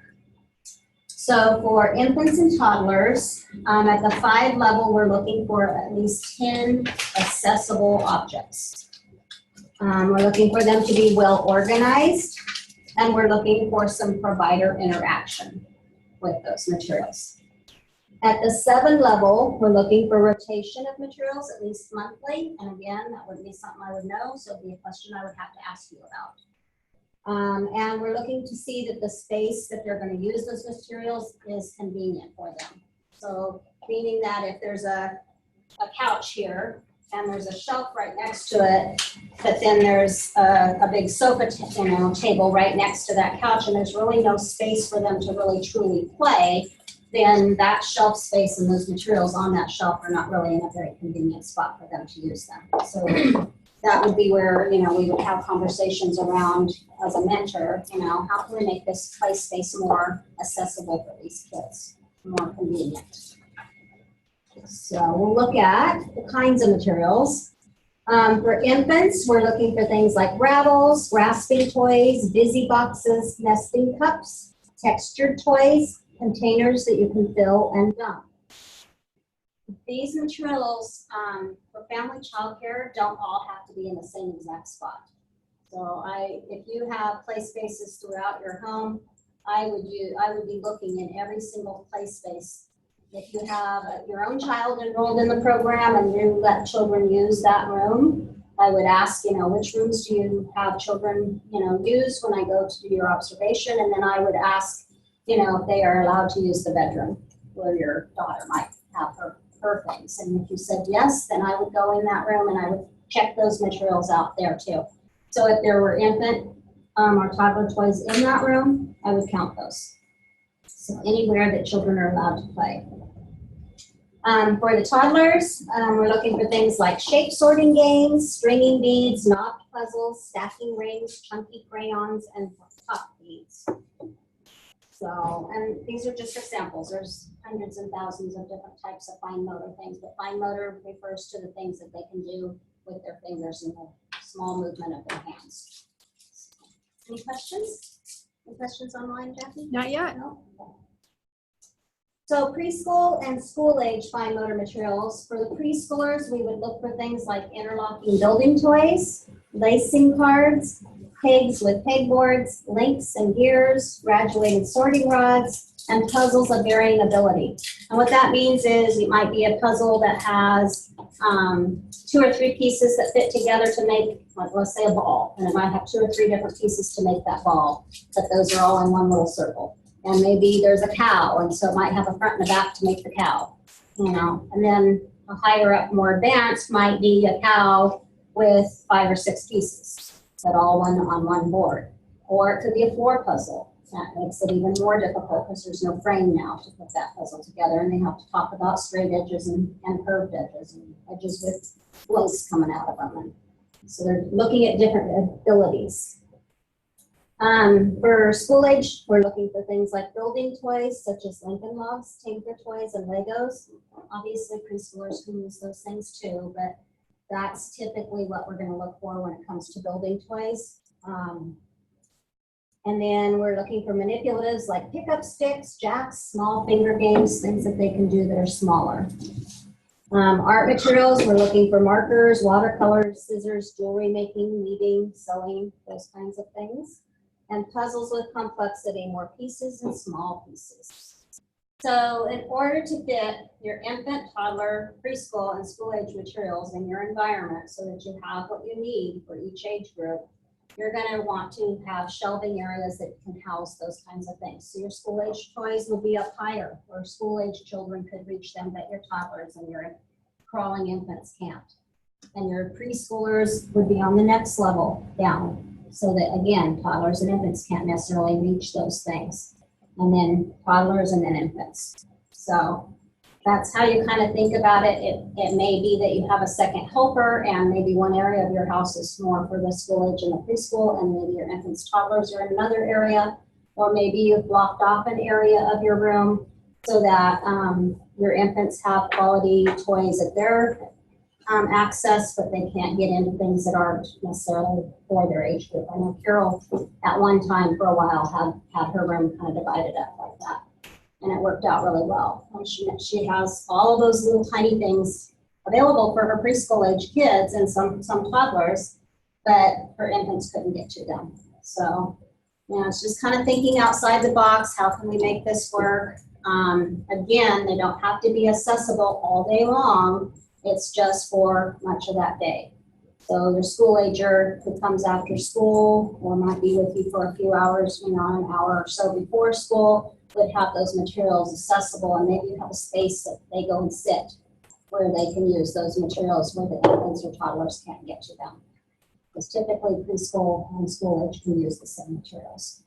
So for infants and toddlers, at the 5 level, we're looking for at least 10 accessible objects. We're looking for them to be well organized, and we're looking for some provider interaction with those materials. At the 7 level, we're looking for rotation of materials at least monthly. And again, that wouldn't be something I would know, so it'd be a question I would have to ask you about. And we're looking to see that the space that they're going to use those materials is convenient for them. So meaning that if there's a couch here and there's a shelf right next to it, but then there's a big sofa table right next to that couch, and there's really no space for them to really truly play, then that shelf space and those materials on that shelf are not really in a very convenient spot for them to use them. So that would be where, we would have conversations around, as a mentor, how can we make this play space more accessible for these kids, more convenient. So we'll look at the kinds of materials. For infants, we're looking for things like rattles, grasping toys, busy boxes, nesting cups, textured toys, containers that you can fill and dump. These materials for family childcare don't all have to be in the same exact spot. So if you have play spaces throughout your home, I would be looking in every single play space. If you have your own child enrolled in the program and you let children use that room, I would ask, which rooms do you have children, use when I go to do your observation, and then I would ask, if they are allowed to use the bedroom where your daughter might have her things. And if you said yes, then I would go in that room and I would check those materials out there too. So if there were infant or toddler toys in that room, I would count those. So anywhere that children are allowed to play. For the toddlers, we're looking for things like shape sorting games, stringing beads, knot puzzles, stacking rings, chunky crayons, and top beads. So, and these are just examples. There's hundreds and thousands of different types of fine motor things, but fine motor refers to the things that they can do with their fingers and the small movement of their hands. Any questions? Any questions online, Jackie? Not yet. No? So preschool and school age fine motor materials. For the preschoolers, we would look for things like interlocking building toys, lacing cards, pegs with pegboards, links and gears, graduated sorting rods, and puzzles of varying ability. And what that means is it might be a puzzle that has 2 or 3 pieces that fit together to make, like, let's say, a ball. And it might have 2 or 3 different pieces to make that ball, but those are all in one little circle. And maybe there's a cow, and so it might have a front and a back to make the cow, And then a higher up, more advanced might be a cow with 5 or 6 pieces, but all on one board. Or it could be a floor puzzle. That makes it even more difficult because there's no frame now to put that puzzle together, and they have to talk about straight edges and curved edges and edges with lace coming out of them. And so they're looking at different abilities. For school age, we're looking for things like building toys, such as Lincoln Logs, Tinker Toys, and Legos. Obviously, preschoolers can use those things too, but that's typically what we're going to look for when it comes to building toys. And then we're looking for manipulatives like pickup sticks, jacks, small finger games, things that they can do that are smaller. Art materials, we're looking for markers, watercolors, scissors, jewelry making, weaving, sewing, those kinds of things. And puzzles with complexity, more pieces and small pieces. So in order to fit your infant, toddler, preschool, and school age materials in your environment so that you have what you need for each age group, you're gonna want to have shelving areas that can house those kinds of things. So your school age toys will be up higher, where school age children could reach them, but your toddlers and your crawling infants can't. And your preschoolers would be on the next level down, so that again, toddlers and infants can't necessarily reach those things. And then toddlers and then infants. So that's how you kind of think about it. It may be that you have a second helper and maybe one area of your house is more for the school age and the preschool, and maybe your infants, toddlers are in another area, or maybe you've blocked off an area of your room so that your infants have quality toys at their access, but they can't get into things that aren't necessarily for their age group. I know Carol at one time for a while had her room kind of divided up like that. And it worked out really well. And she has all of those little tiny things available for her preschool age kids and some toddlers, but her infants couldn't get to them. So, it's just kind of thinking outside the box. How can we make this work? Again, they don't have to be accessible all day long. It's just for much of that day. So your school ager who comes after school or might be with you for a few hours, an hour or so before school, would have those materials accessible, and maybe you have a space that they go and sit where they can use those materials where the infants or toddlers can't get to them. Because typically preschool and school age can use the same materials.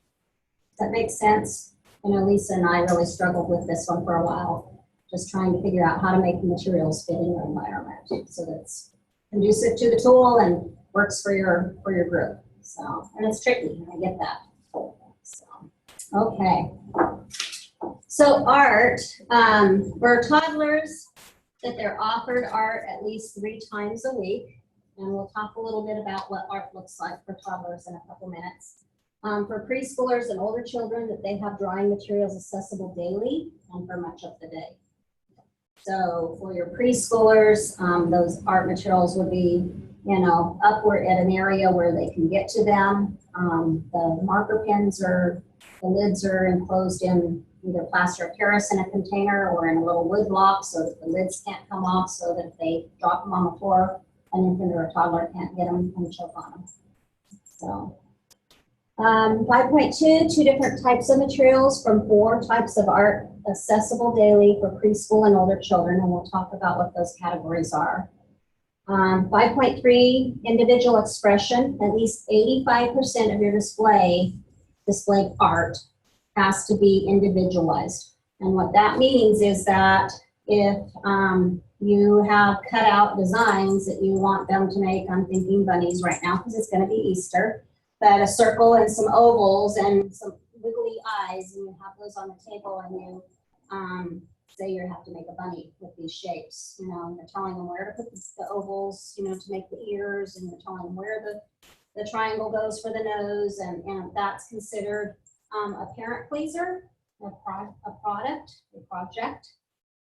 Does that make sense? Lisa and I really struggled with this one for a while, just trying to figure out how to make the materials fit in your environment so that it's conducive to the tool and works for your group. So, and it's tricky, I get that. So, okay. So art, for toddlers, that they're offered art at least 3 times a week. And we'll talk a little bit about what art looks like for toddlers in a couple minutes. For preschoolers and older children, that they have drawing materials accessible daily and for much of the day. So for your preschoolers, those art materials would be, upward at an area where they can get to them. The marker pens the lids are enclosed in either plaster of Paris in a container or in a little wood block so that the lids can't come off, so that if they drop them on the floor, an infant or a toddler can't get them and choke on them. So 5.2, 2 different types of materials from 4 types of art accessible daily for preschool and older children, and we'll talk about what those categories are. 5.3, individual expression. At least 85% of your displayed art has to be individualized. And what that means is that if you have cut out designs that you want them to make, I'm thinking bunnies right now because it's going to be Easter, but a circle and some ovals and some wiggly eyes, and you have those on the table, and you say you have to make a bunny with these shapes, and you're telling them where to put the ovals, to make the ears, and you're telling them where the triangle goes for the nose, and that's considered a parent pleaser, a project,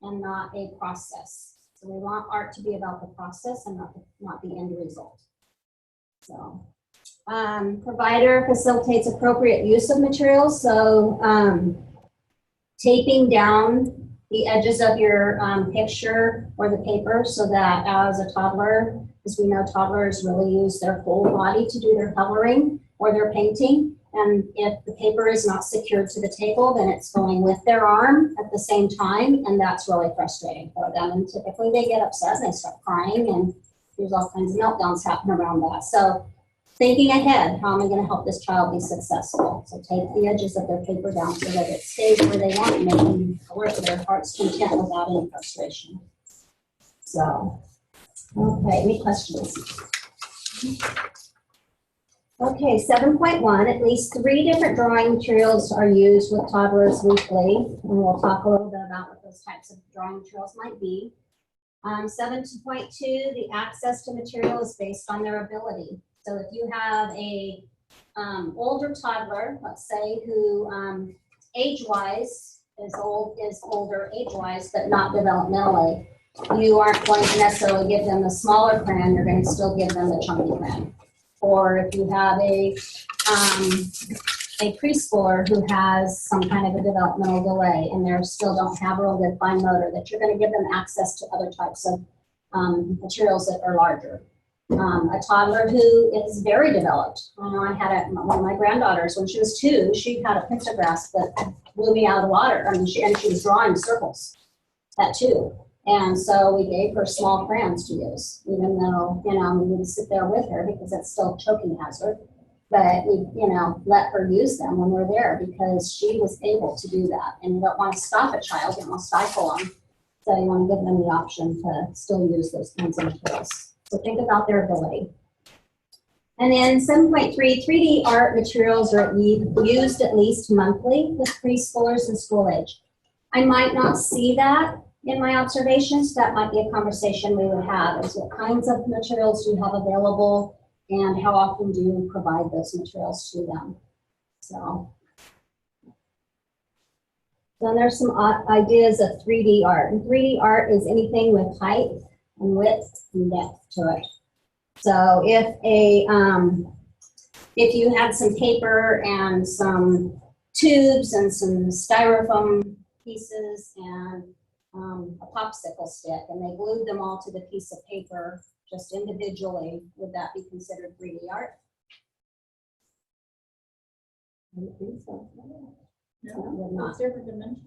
and not a process. So we want art to be about the process and not the end result. So provider facilitates appropriate use of materials. So taping down the edges of your picture or the paper so that as a toddler, because we know toddlers really use their whole body to do their coloring or their painting. And if the paper is not secured to the table, then it's going with their arm at the same time, and that's really frustrating for them. And typically they get upset and they start crying, and there's all kinds of meltdowns happening around that. So thinking ahead, how am I going to help this child be successful? So take the edges of their paper down so that it stays where they want and they can work to their heart's content without any frustration. So, okay, any questions? Okay, 7.1, at least 3 different drawing materials are used with toddlers weekly, and we'll talk a little bit about what those types of drawing materials might be. 7.2, the access to material is based on their ability. So if you have a older toddler, let's say, who age-wise is older age-wise, but not developmentally, you aren't going to necessarily give them the smaller crayon, you're going to still give them the chunky crayon. Or if you have a a preschooler who has some kind of a developmental delay and they still don't have real good fine motor, that you're going to give them access to other types of materials that are larger. A toddler who is very developed. I know I had one of my granddaughters, when she was 2, she had a pictograph that blew me out of the water. I mean, she was drawing circles at 2. And so we gave her small crayons to use, even though, we would sit there with her because it's still a choking hazard. But we, let her use them when we're there because she was able to do that. And you don't want to stop a child, you don't want to stifle them. So you want to give them the option to still use those kinds of materials. So think about their ability. And then 7.3, 3D art materials are used at least monthly with preschoolers and school age. I might not see that in my observations. That might be a conversation we would have, is what kinds of materials do you have available and how often do you provide those materials to them. So then there's some ideas of 3D art. And 3D art is anything with height and width and depth to it. So if you had some paper and some tubes and some styrofoam pieces and a popsicle stick, and they glued them all to the piece of paper just individually, would that be considered 3D art? I don't think so. No, it would not. Different dimensions.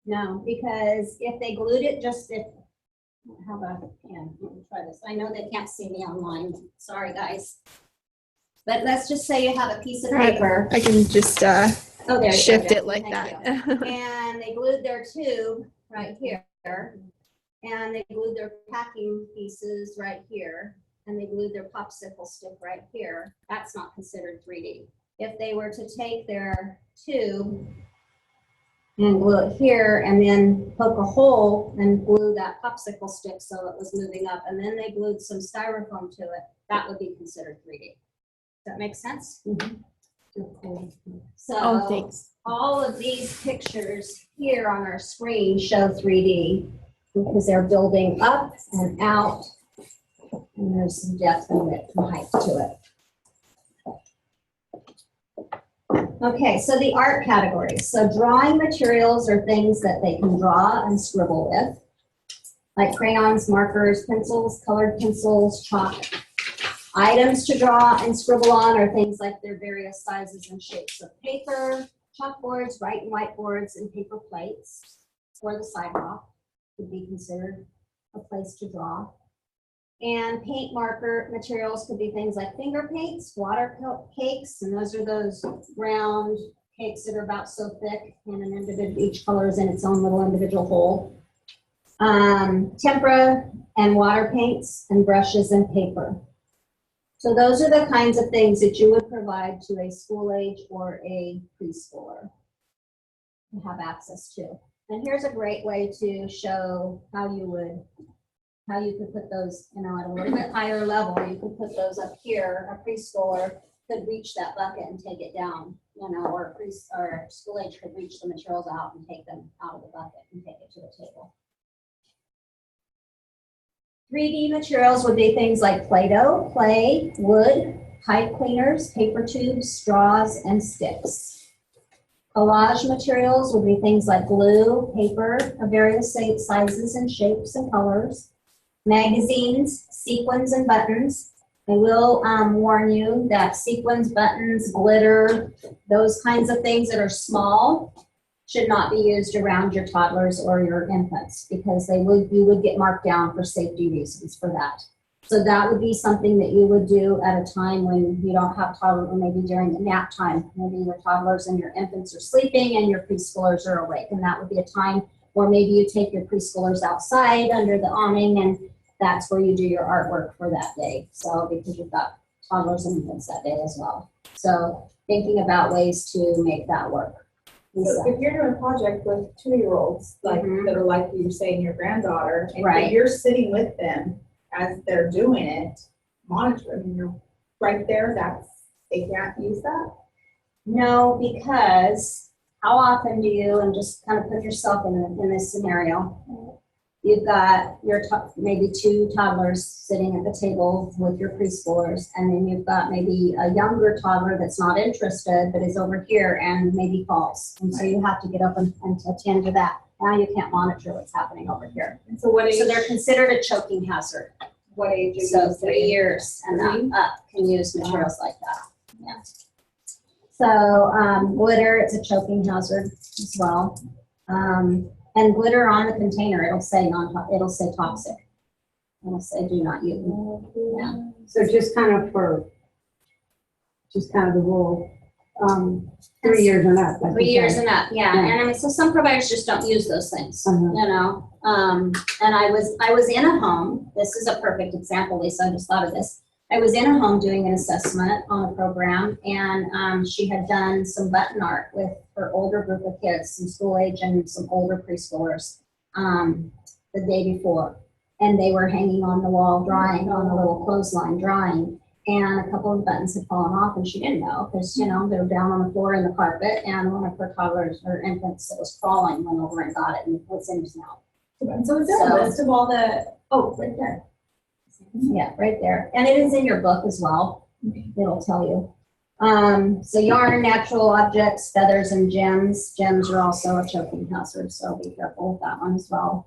No, because if they glued it how about, let me try this. I know they can't see me online. Sorry, guys. But let's just say you have a piece of paper. I can just Oh, there you go, shift Jackie. it like Thank that. you. And they glued their tube right here. And they glued their packing pieces right here. And they glued their popsicle stick right here. That's not considered 3D. If they were to take their tube and glue it here and then poke a hole and glue that popsicle stick so it was moving up, and then they glued some styrofoam to it, that would be considered 3D. Does that make sense? Okay. So Oh, thanks. all of these pictures here on our screen show 3D because they're building up and out, and there's some depth and width and height to it. Okay, so the art categories. So drawing materials are things that they can draw and scribble with, like crayons, markers, pencils, colored pencils, chalk. Items to draw and scribble on are things like their various sizes and shapes of paper, chalkboards, writing whiteboards, and paper plates, or the sidewalk would be considered a place to draw. And paint marker materials could be things like finger paints, water cakes, and those are those round cakes that are about so thick, and an individual, each color is in its own little individual hole. Tempera and water paints and brushes and paper. So those are the kinds of things that you would provide to a school age or a preschooler to have access to. And here's a great way to show how you could put those, at a little bit higher level. You could put those up here. A preschooler could reach that bucket and take it down, or school age could reach the materials out and take them out of the bucket and take it to the table. 3D materials would be things like Play-Doh, clay, wood, pipe cleaners, paper tubes, straws, and sticks. Collage materials would be things like glue, paper of various sizes and shapes and colors, magazines, sequins, and buttons. I will warn you that sequins, buttons, glitter, those kinds of things that are small should not be used around your toddlers or your infants because you would get marked down for safety reasons for that. So that would be something that you would do at a time when you don't have toddlers, or maybe during the nap time. Maybe your toddlers and your infants are sleeping and your preschoolers are awake, and that would be a time where maybe you take your preschoolers outside under the awning, and that's where you do your artwork for that day. So because you've got toddlers and infants that day as well. So thinking about ways to make that work. So if you're doing a project with 2-year-olds, like that are like you were saying, your granddaughter, and Right. you're sitting with them as they're doing it, monitoring, you're right there, they can't use that? No, because how often do you, and just kind of put yourself in this scenario, You've got your maybe 2 toddlers sitting at the table with your preschoolers, and then you've got maybe a younger toddler that's not interested but is over here and maybe falls. And so you have to get up and attend to that. Now you can't monitor what's happening over here. And so what age? So they're considered a choking hazard. What age? are So you 3 saying? years and up can use materials like that. Yeah. So glitter, it's a choking hazard as well. And glitter on the container, it'll say toxic. It'll say do not use. Yeah. So just kind of the rule, 3 years and up. like 3 you years said. and up, yeah. Yeah. And I mean, so some providers just don't use those things, Uh-huh. you know. And I was in a home. This is a perfect example, Lisa. I just thought of this. I was in a home doing an assessment on a program, and she had done some button art with her older group of kids, some school age and some older preschoolers, the day before. And they were hanging on the wall drawing, on a little clothesline drawing. And a couple of buttons had fallen off, and she didn't know because, you know, they were down on the floor in the carpet, and one of her toddlers or infants that was crawling went over and got it and was in his mouth. So is there So- a list of all the, oh, right there. Yeah, right there. And it is in your book as well. It'll tell you. So yarn, natural objects, feathers, and gems. Gems are also a choking hazard, so be careful with that one as well.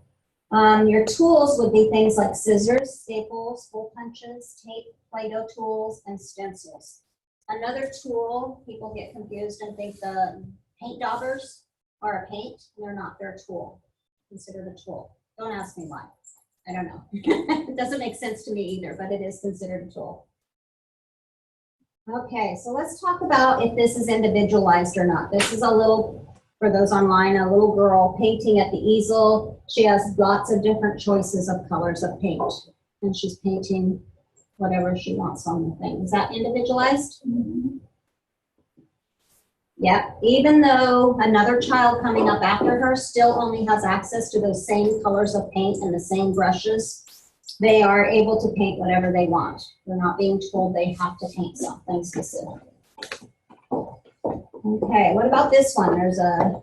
Your tools would be things like scissors, staples, hole punches, tape, Play-Doh tools, and stencils. Another tool, people get confused and think the paint daubers are a paint. They're not. They're a tool. Considered a tool. Don't ask me why. I don't know. It doesn't make sense to me either, but it is considered a tool. Okay, so let's talk about if this is individualized or not. This is a little, for those online, a little girl painting at the easel. She has lots of different choices of colors of paint, and she's painting whatever she wants on the thing. Is that individualized? Yep, even though another child coming up after her still only has access to those same colors of paint and the same brushes, they are able to paint whatever they want. They're not being told they have to paint something specific. Okay, what about this one? There's a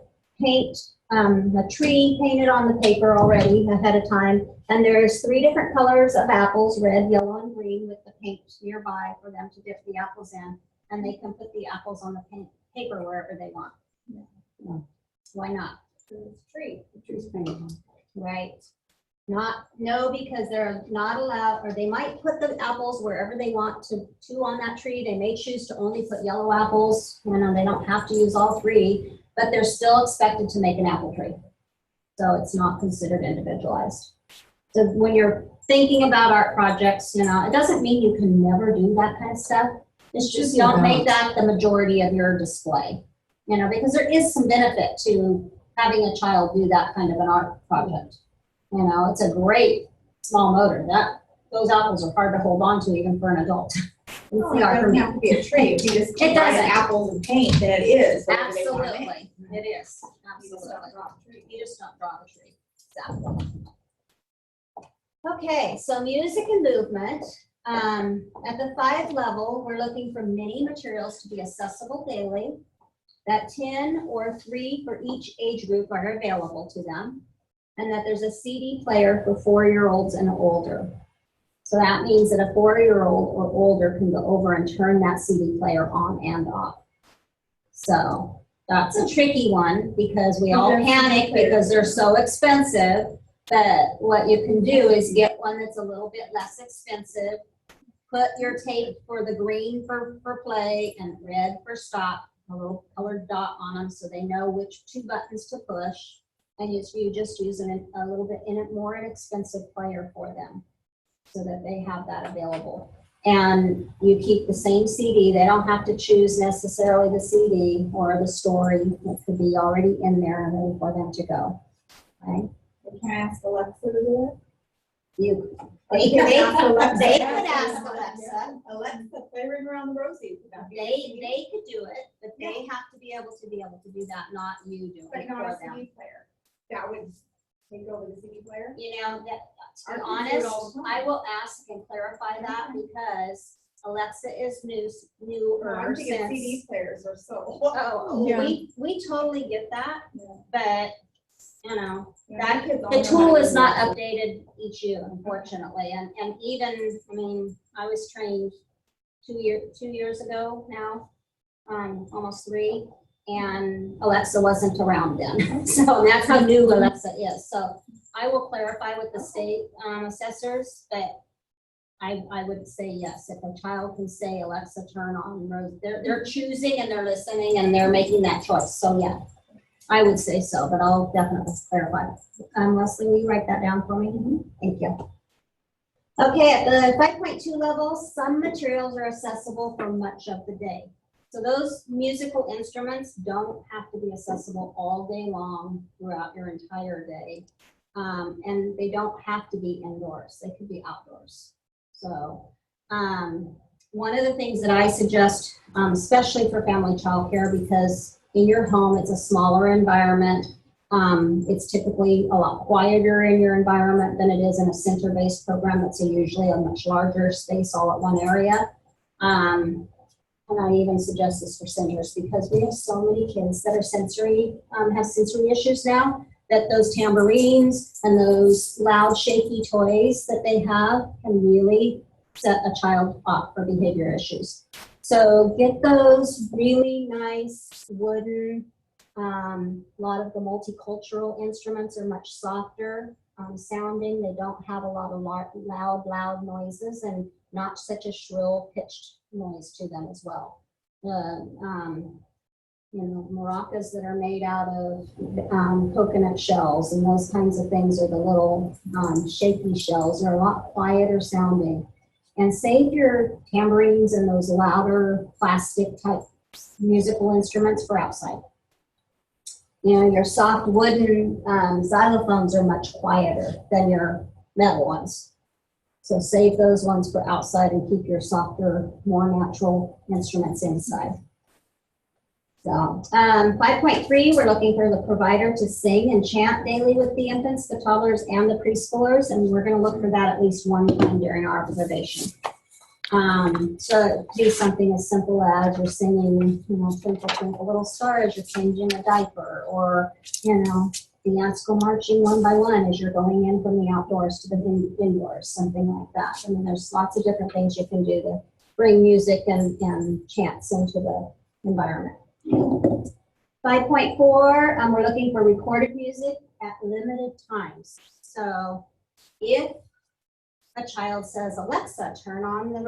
tree painted on the paper already ahead of time, and there's 3 different colors of apples, red, yellow, and green, with the paint nearby for them to dip the apples in, and they can put the apples on the paper wherever they want. Yeah. Why not? Because it's a tree. The tree's painted. Right. No, because they're not allowed, or they might put the apples wherever they want to on that tree. They may choose to only put yellow apples. You know, they don't have to use all 3, but they're still expected to make an apple tree. So it's not considered individualized. So when you're thinking about art projects, you know, it doesn't mean you can never do that kind of stuff. It's just don't make that the majority of your display, you know, because there is some benefit to having a child do that kind of an art project. You know, it's a great small motor. Those apples are hard to hold on to even for an adult. It doesn't have to be a tree. If you just It keep buying doesn't. apples and paint, then it is. whatever they want to make. Absolutely, it is. Absolutely. You just don't draw the tree. Exactly. Okay, so music and movement. At the 5 level, we're looking for many materials to be accessible daily. That 10 or 3 for each age group are available to them. And that there's a CD player for 4-year-olds and older. So that means that a 4-year-old or older can go over and turn that CD player on and off. So that's a tricky one because we all panic because they're so expensive. But what you can do is get one that's a little bit less expensive. Put your tape for the green for play and red for stop, a little colored dot on them so they know which 2 buttons to push. And you just use a little bit more inexpensive player for them so that they have that available. And you keep the same CD. They don't have to choose necessarily the CD or the story. It could be already in there and ready for them to go. Okay? Can I ask Alexa to do it? They could ask Alexa. Alexa, play Ring Around the Rosie. They could do it, but they have to be able to do that, not you do But it not for a them. CD player. That would take over the CD player? You know, to Our be kids do it honest, all the time. I will ask and clarify that because Alexa is newer I'm thinking since. CD players are so. Oh, Yeah. we totally get that, Yeah. but you know, Yeah, kids all the know tool how to is use not it. updated each year, unfortunately, and even, I mean, I was trained 2 years ago now, almost 3, and Alexa wasn't around then. So that's how new Alexa is. So I will clarify with the state assessors, but I would say yes. If a child can say Alexa, turn on Rose, they're choosing and they're listening and they're making that choice. So yeah, I would say so, but I'll definitely clarify. Leslie, will you write that down for me? Thank you. Okay, at the 5.2 level, some materials are accessible for much of the day. So those musical instruments don't have to be accessible all day long throughout your entire day. And they don't have to be indoors. They could be outdoors. So one of the things that I suggest, especially for family childcare, because in your home, it's a smaller environment. It's typically a lot quieter in your environment than it is in a center-based program that's usually a much larger space all at one area. And I even suggest this for seniors because we have so many kids that are have sensory issues now, that those tambourines and those loud, shaky toys that they have can really set a child off for behavior issues. So get those really nice wooden, a lot of the multicultural instruments are much softer sounding. They don't have a lot of loud noises and not such a shrill pitched noise to them as well. Maracas that are made out of coconut shells and those kinds of things, or the little shaky shells, are a lot quieter sounding. And save your tambourines and those louder plastic type musical instruments for outside. Your soft wooden xylophones are much quieter than your metal ones. So save those ones for outside and keep your softer, more natural instruments inside. So 5.3, we're looking for the provider to sing and chant daily with the infants, the toddlers, and the preschoolers, and we're going to look for that at least one time during our observation. So it could be something as simple as you're singing, Twinkle, Twinkle, Little Star as you're changing a diaper, or, the ants go marching one by one as you're going in from the outdoors to the indoors, something like that. I mean, there's lots of different things you can do to bring music and chants into the environment. 5.4, we're looking for recorded music at limited times. So if a child says, Alexa, turn on the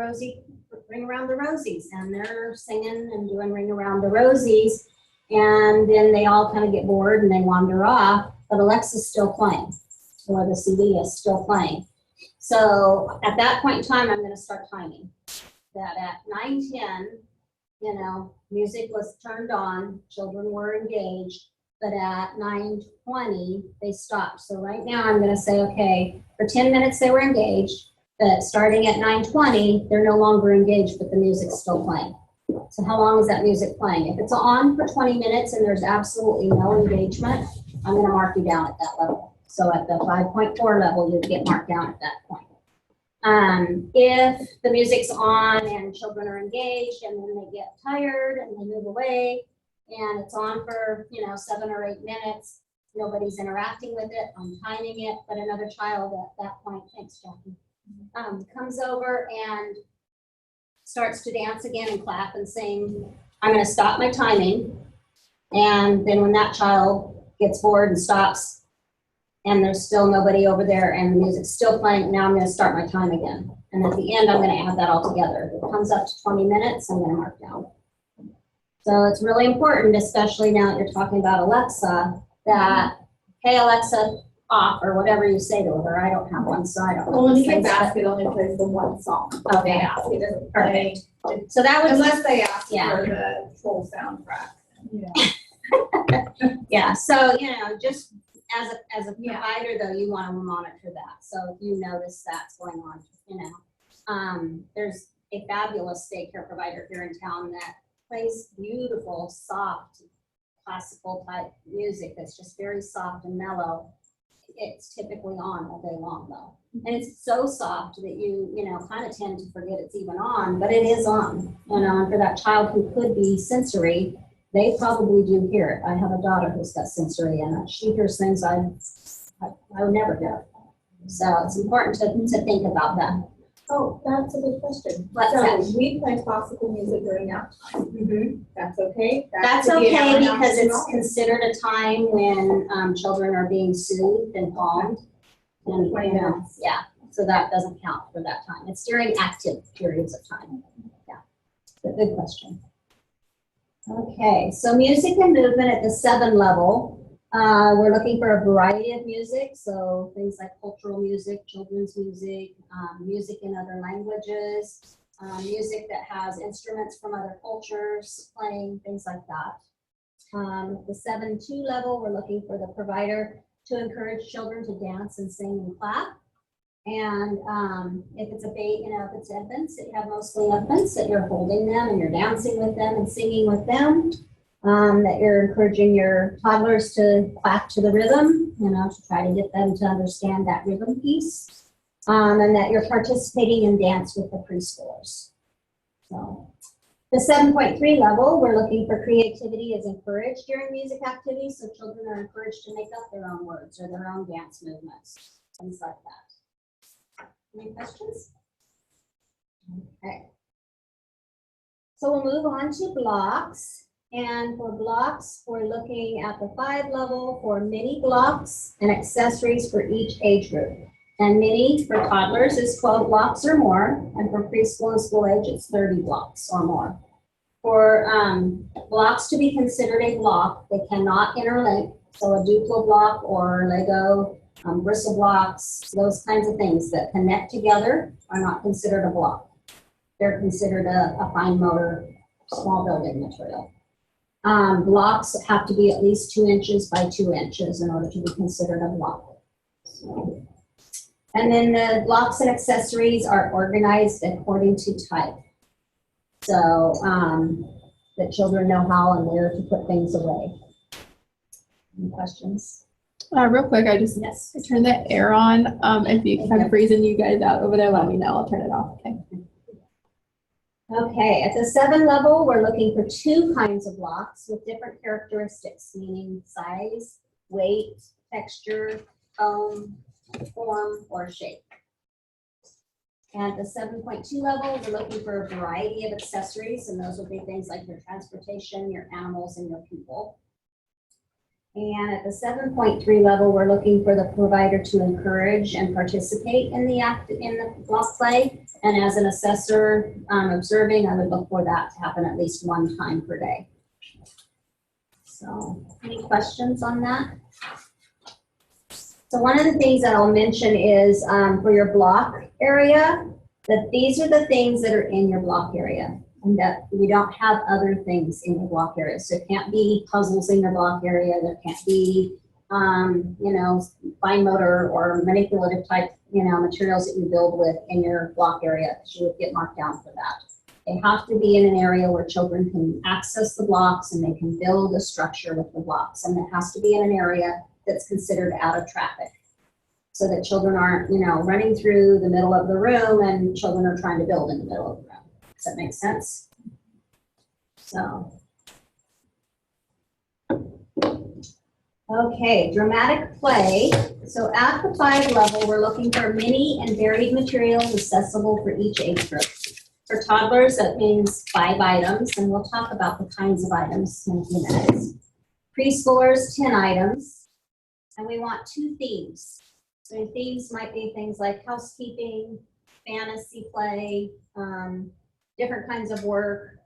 Ring Around the Rosies, and they're singing and doing Ring Around the Rosies, and then they all kind of get bored and they wander off, but Alexa's still playing, or the CD is still playing. So at that point in time, I'm going to start timing. That at 9:10, music was turned on, children were engaged, but at 9:20, they stopped. So right now I'm going to say, okay, for 10 minutes they were engaged, but starting at 9:20, they're no longer engaged, but the music's still playing. So how long is that music playing? If it's on for 20 minutes and there's absolutely no engagement, I'm going to mark you down at that level. So at the 5.4 level, you get marked down at that point. If the music's on and children are engaged and then they get tired and they move away and it's on for 7 or 8 minutes, nobody's interacting with it, I'm timing it, but another child at that point, thanks Jackie, comes over and starts to dance again and clap and sing, I'm going to stop my timing. And then when that child gets bored and stops and there's still nobody over there and the music's still playing, now I'm going to start my time again. And at the end, I'm going to add that all together. If it comes up to 20 minutes, I'm going to mark down. So it's really important, especially now that you're talking about Alexa, that, hey, Alexa, off, or whatever you say to her. I don't have one, so I don't know. Well, when you get asked, it only plays the one song. Okay. They ask, it doesn't play, So that was, unless they ask Yeah. for the full soundtrack. yeah, so, just as a Yeah. provider, though, you want to monitor that. So if you notice that's going on, there's a fabulous daycare provider here in town that plays beautiful, soft, classical type music that's just very soft and mellow. It's typically on all day long, though. And it's so soft that you kind of tend to forget it's even on, but it is on, and for that child who could be sensory, they probably do hear it. I have a daughter who's got sensory and she hears things I would never hear. So it's important to think about that. Oh, that's a good question. What's So that? we play classical music during nap time. Mm-hmm. That's okay? That That's could be an okay hour and a half because from it's now? considered a time when children are being soothed and calmed. And, 20 you know, minutes. yeah, so that doesn't count for that time. It's during active periods of time. Yeah, good question. Okay, so music and movement at the 7 level. We're looking for a variety of music, so things like cultural music, children's music, music in other languages, music that has instruments from other cultures playing, things like that. At the 7-2 level, we're looking for the provider to encourage children to dance and sing and clap. And if it's if it's infants, if you have mostly infants, that you're holding them and you're dancing with them and singing with them. That you're encouraging your toddlers to clap to the rhythm, you know, to try to get them to understand that rhythm piece. And that you're participating in dance with the preschoolers. So the 7.3 level, we're looking for creativity is encouraged during music activities, so children are encouraged to make up their own words or their own dance movements, things like that. Any questions? Okay. So we'll move on to blocks. And for blocks, we're looking at the 5 level for mini blocks and accessories for each age group. And mini for toddlers is 12 blocks or more, and for preschool and school age, it's 30 blocks or more. For blocks to be considered a block, they cannot interlink. So a Duplo block or Lego, bristle blocks, those kinds of things that connect together are not considered a block. They're considered a fine motor, small building material. Blocks have to be at least 2 inches by 2 inches in order to be considered a block. So, and then the blocks and accessories are organized according to type. So that children know how and where to put things away. Any questions? Real quick, I turned the air on. If you kind of freezing you guys out over there, let me know. I'll turn it off. Okay. Okay, at the 7 level, we're looking for 2 kinds of blocks with different characteristics, meaning size, weight, texture, foam, form, or shape. And at the 7.2 level, we're looking for a variety of accessories, and those will be things like your transportation, your animals, and your people. And at the 7.3 level, we're looking for the provider to encourage and participate in the block play. And as an assessor observing, I would look for that to happen at least 1 time per day. So, any questions on that? So one of the things that I'll mention is for your block area, that these are the things that are in your block area, and that we don't have other things in your block area. So it can't be puzzles in your block area. There can't be, you know, fine motor or manipulative type, you know, materials that you build with in your block area, because you would get marked down for that. They have to be in an area where children can access the blocks and they can build a structure with the blocks. And it has to be in an area that's considered out of traffic, so that children aren't, you know, running through the middle of the room and children are trying to build in the middle of the room. Does that make sense? So, okay, dramatic play. So at the 5 level, we're looking for many and varied materials accessible for each age group. For toddlers, that means 5 items, and we'll talk about the kinds of items in a few minutes. Preschoolers, 10 items, and we want 2 themes. So themes might be things like housekeeping, fantasy play, different kinds of work,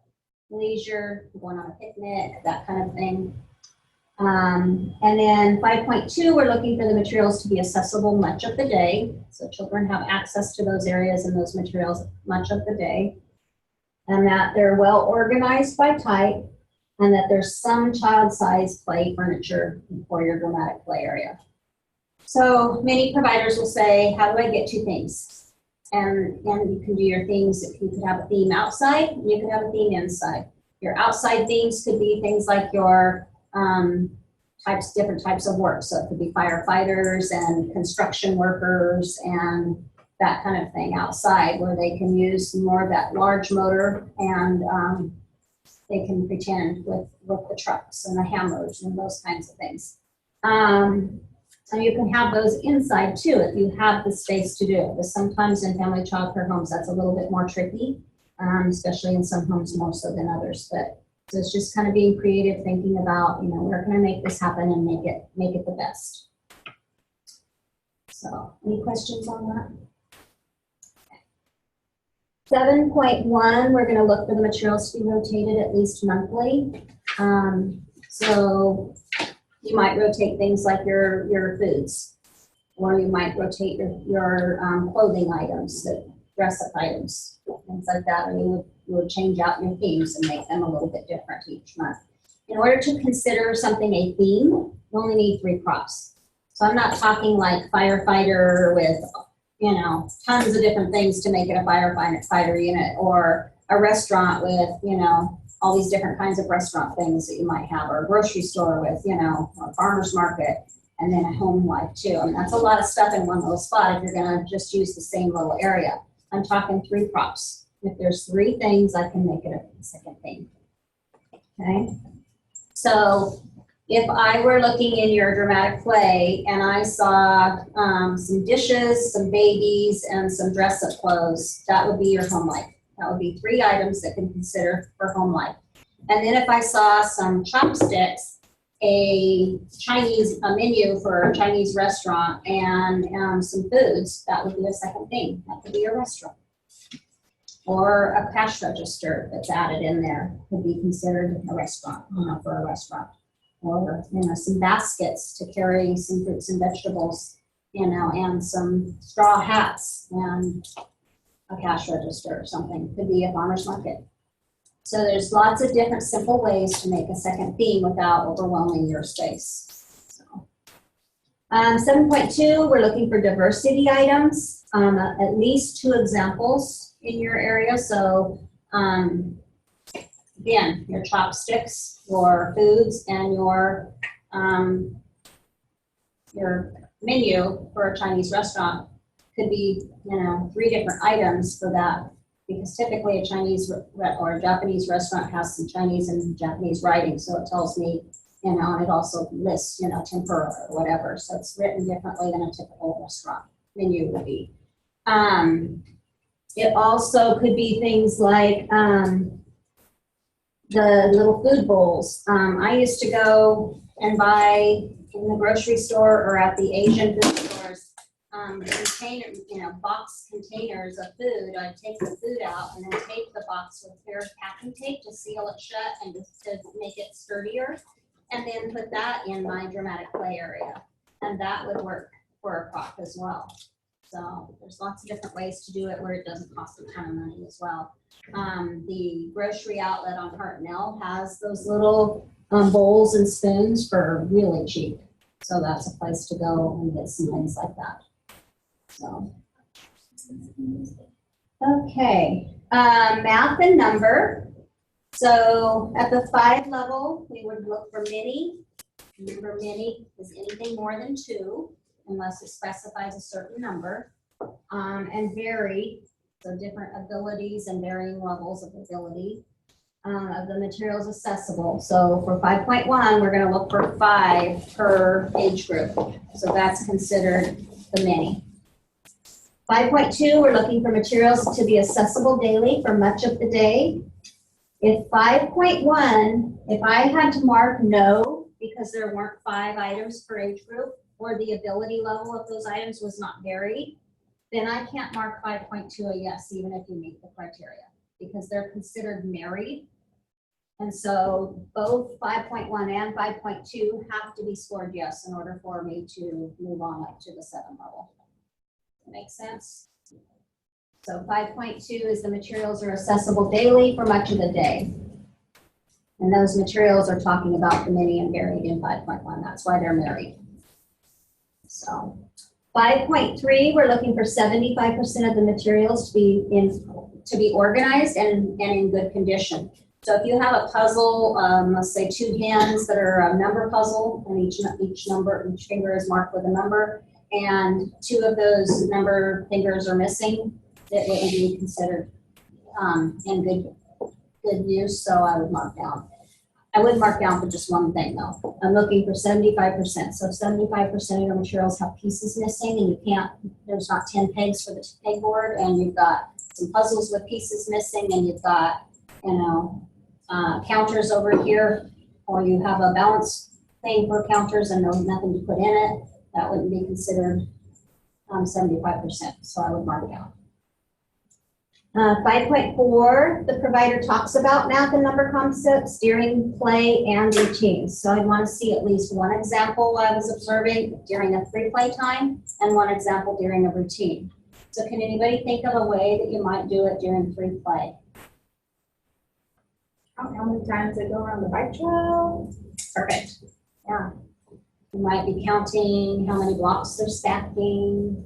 leisure, going on a picnic, that kind of thing. And then 5.2, we're looking for the materials to be accessible much of the day. So children have access to those areas and those materials much of the day. And that they're well organized by type, and that there's some child-sized play furniture for your dramatic play area. So many providers will say, how do I get 2 things? And you can do your things. You could have a theme outside, and you could have a theme inside. Your outside themes could be things like your different types of work. So it could be firefighters and construction workers and that kind of thing outside, where they can use more of that large motor and they can pretend with the trucks and the hammers and those kinds of things. And you can have those inside too if you have the space to do it. But sometimes in family childcare homes, that's a little bit more tricky, especially in some homes more so than others. But so it's just kind of being creative, thinking about, where can I make this happen and make it the best. So, any questions on that? 7.1, we're going to look for the materials to be rotated at least monthly. So you might rotate things like your foods, or you might rotate your clothing items, dress-up items, things like that, or you would change out your themes and make them a little bit different each month. In order to consider something a theme, you only need 3 props. So I'm not talking like firefighter with, tons of different things to make it a firefighter unit, or a restaurant with, all these different kinds of restaurant things that you might have, or a grocery store with, a farmer's market, and then a home life too. I mean, that's a lot of stuff in one little spot if you're gonna just use the same little area. I'm talking 3 props. If there's 3 things, I can make it a second thing. Okay? So if I were looking in your dramatic play and I saw some dishes, some babies, and some dress-up clothes, that would be your home life. That would be 3 items that can consider for home life. And then if I saw some chopsticks, a menu for a Chinese restaurant, and some foods, that would be a second thing. That could be a restaurant. Or a cash register that's added in there could be considered a restaurant, for a restaurant. Or, some baskets to carry some fruits and vegetables, and some straw hats and a cash register or something. Could be a farmer's market. So there's lots of different simple ways to make a second theme without overwhelming your space. So, 7.2, we're looking for diversity items, at least 2 examples in your area. So again, your chopsticks, your foods, and your menu for a Chinese restaurant could be, 3 different items for that, because typically a Chinese or a Japanese restaurant has some Chinese and Japanese writing, so it tells me, and it also lists, tempura or whatever, so it's written differently than a typical restaurant menu would be. It also could be things like the little food bowls. I used to go and buy in the grocery store or at the Asian food stores, box containers of food. I'd take the food out and then tape the box with clear packing tape to seal it shut and just to make it sturdier, and then put that in my dramatic play area. And that would work for a prop as well. So there's lots of different ways to do it where it doesn't cost a ton of money as well. The grocery outlet on Hartnell has those little bowls and spoons for really cheap. So that's a place to go and get some things like that. So, okay, math and number. So at the 5 level, we would look for many. Remember, many is anything more than 2, unless it specifies a certain number, and vary, so different abilities and varying levels of ability of the materials accessible. So for 5.1, we're going to look for 5 per age group. So that's considered the many. 5.2, we're looking for materials to be accessible daily for much of the day. If 5.1, if I had to mark no because there weren't 5 items per age group, or the ability level of those items was not varied, then I can't mark 5.2 a yes, even if you meet the criteria, because they're considered married. And so both 5.1 and 5.2 have to be scored yes in order for me to move on up to the 7 level. That makes sense? So 5.2 is the materials are accessible daily for much of the day. And those materials are talking about the many and varied in 5.1. That's why they're married. So 5.3, we're looking for 75% of the materials to be organized and in good condition. So if you have a puzzle, let's say 2 hands that are a number puzzle, and each finger is marked with a number, and 2 of those number fingers are missing, it would be considered in good use, so I would mark down. I would mark down for just one thing though. I'm looking for 75%. So 75% of your materials have pieces missing and you can't, there's not 10 pegs for the pegboard, and you've got some puzzles with pieces missing, and you've got, counters over here, or you have a balance thing for counters and there's nothing to put in it. That wouldn't be considered 75%, so I would mark down. 5.4, the provider talks about math and number concepts during play and routines. So I'd want to see at least one example I was observing during a free play time and one example during a routine. So can anybody think of a way that you might do it during free play? How many times they go around the bike trail? Perfect. Yeah. You might be counting how many blocks they're stacking,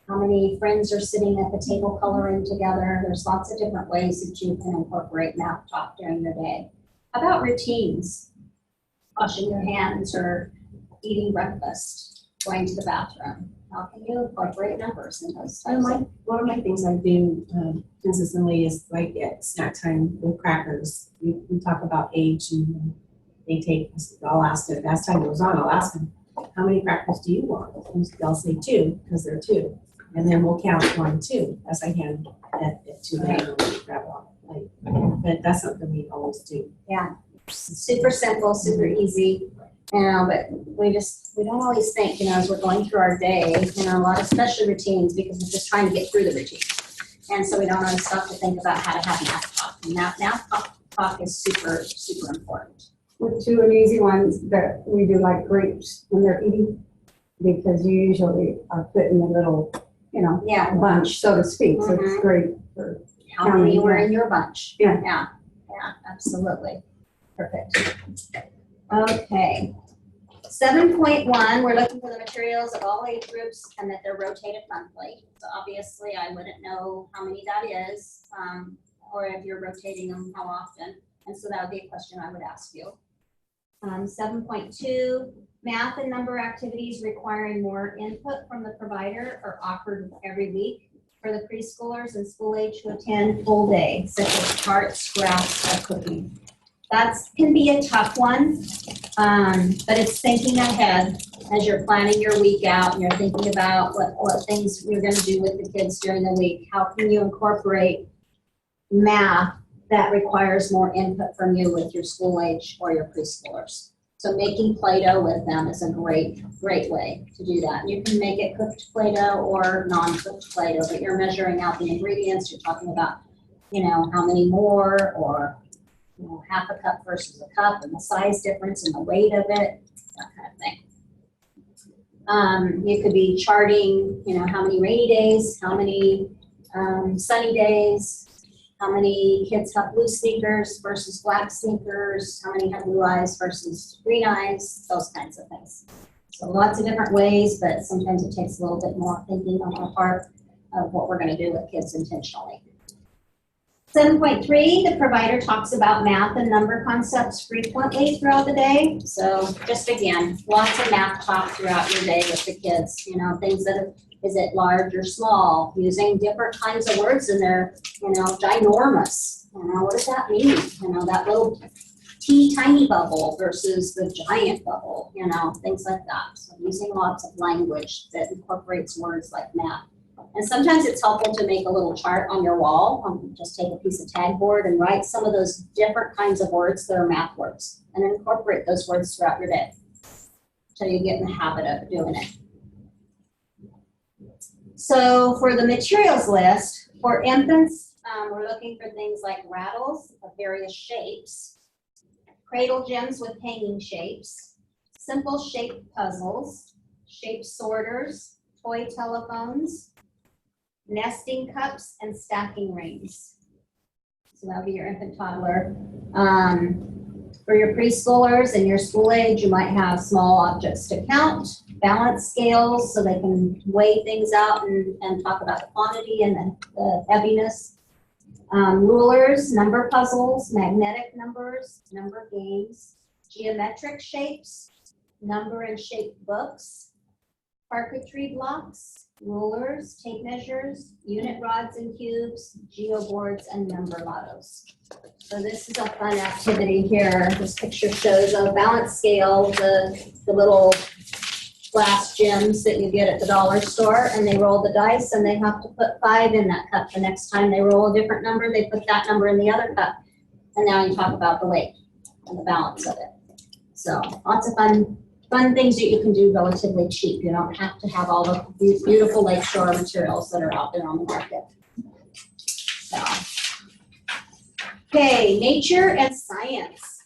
how many friends are sitting at the table coloring together. There's lots of different ways that you can incorporate math talk during your day. How about routines? Washing your hands or eating breakfast, going to the bathroom. How can you incorporate numbers in those types of? One of my things I do consistently is like at snack time with crackers. We talk about age, and they take, I'll ask them, as time goes on, I'll ask them, how many crackers do you want? And they'll say 2, because they're 2. And then we'll count 1, 2 as I hand it to them and grab one. But that's something we always do. Yeah, super simple, super easy. But we don't always think, as we're going through our day, a lot of special routines because we're just trying to get through the routine. And so we don't always stop to think about how to have math talk. And math talk is super, super important. With 2 and easy ones that we do like grapes when they're eating, because you usually are putting a little, Yeah. bunch, so to speak. So it's great for How many were in your bunch? Yeah. Yeah, absolutely. Perfect. Okay. 7.1, we're looking for the materials of all age groups and that they're rotated monthly. So obviously I wouldn't know how many that is, or if you're rotating them, how often. And so that would be a question I would ask you. 7.2, math and number activities requiring more input from the provider are offered every week for the preschoolers and school age who attend full day, such as charts, graphs, or cooking. That can be a tough one, but it's thinking ahead as you're planning your week out and you're thinking about what things you're going to do with the kids during the week. How can you incorporate math that requires more input from you with your school age or your preschoolers? So making Play-Doh with them is a great way to do that. You can make it cooked Play-Doh or non-cooked Play-Doh, but you're measuring out the ingredients. You're talking about, how many more, or half a cup versus a cup, and the size difference and the weight of it, that kind of thing. You could be charting, how many rainy days, how many sunny days, how many kids have blue sneakers versus black sneakers, how many have blue eyes versus green eyes, those kinds of things. So lots of different ways, but sometimes it takes a little bit more thinking on our part of what we're going to do with kids intentionally. 7.3, the provider talks about math and number concepts frequently throughout the day. So just again, lots of math talk throughout your day with the kids, things that is it large or small, using different kinds of words in there, ginormous. What does that mean? That little teeny tiny bubble versus the giant bubble, things like that. So using lots of language that incorporates words like math. And sometimes it's helpful to make a little chart on your wall. Just take a piece of tag board and write some of those different kinds of words that are math words and incorporate those words throughout your day until you get in the habit of doing it. So for the materials list, for infants, we're looking for things like rattles of various shapes, cradle gems with hanging shapes, simple shaped puzzles, shape sorters, toy telephones, nesting cups, and stacking rings. So that'll be your infant toddler. For your preschoolers and your school age, you might have small objects to count, balance scales so they can weigh things out and talk about the quantity and the heaviness. Rulers, number puzzles, magnetic numbers, number games, geometric shapes, number and shape books, parquetry blocks, rulers, tape measures, unit rods and cubes, geoboards, and number lottos. So this is a fun activity here. This picture shows a balance scale, the little glass gems that you get at the dollar store, and they roll the dice and they have to put 5 in that cup. The next time they roll a different number, they put that number in the other cup. And now you talk about the weight and the balance of it. So lots of fun things that you can do relatively cheap. You don't have to have all of these beautiful lakeshore materials that are out there on the market. So, okay, nature and science.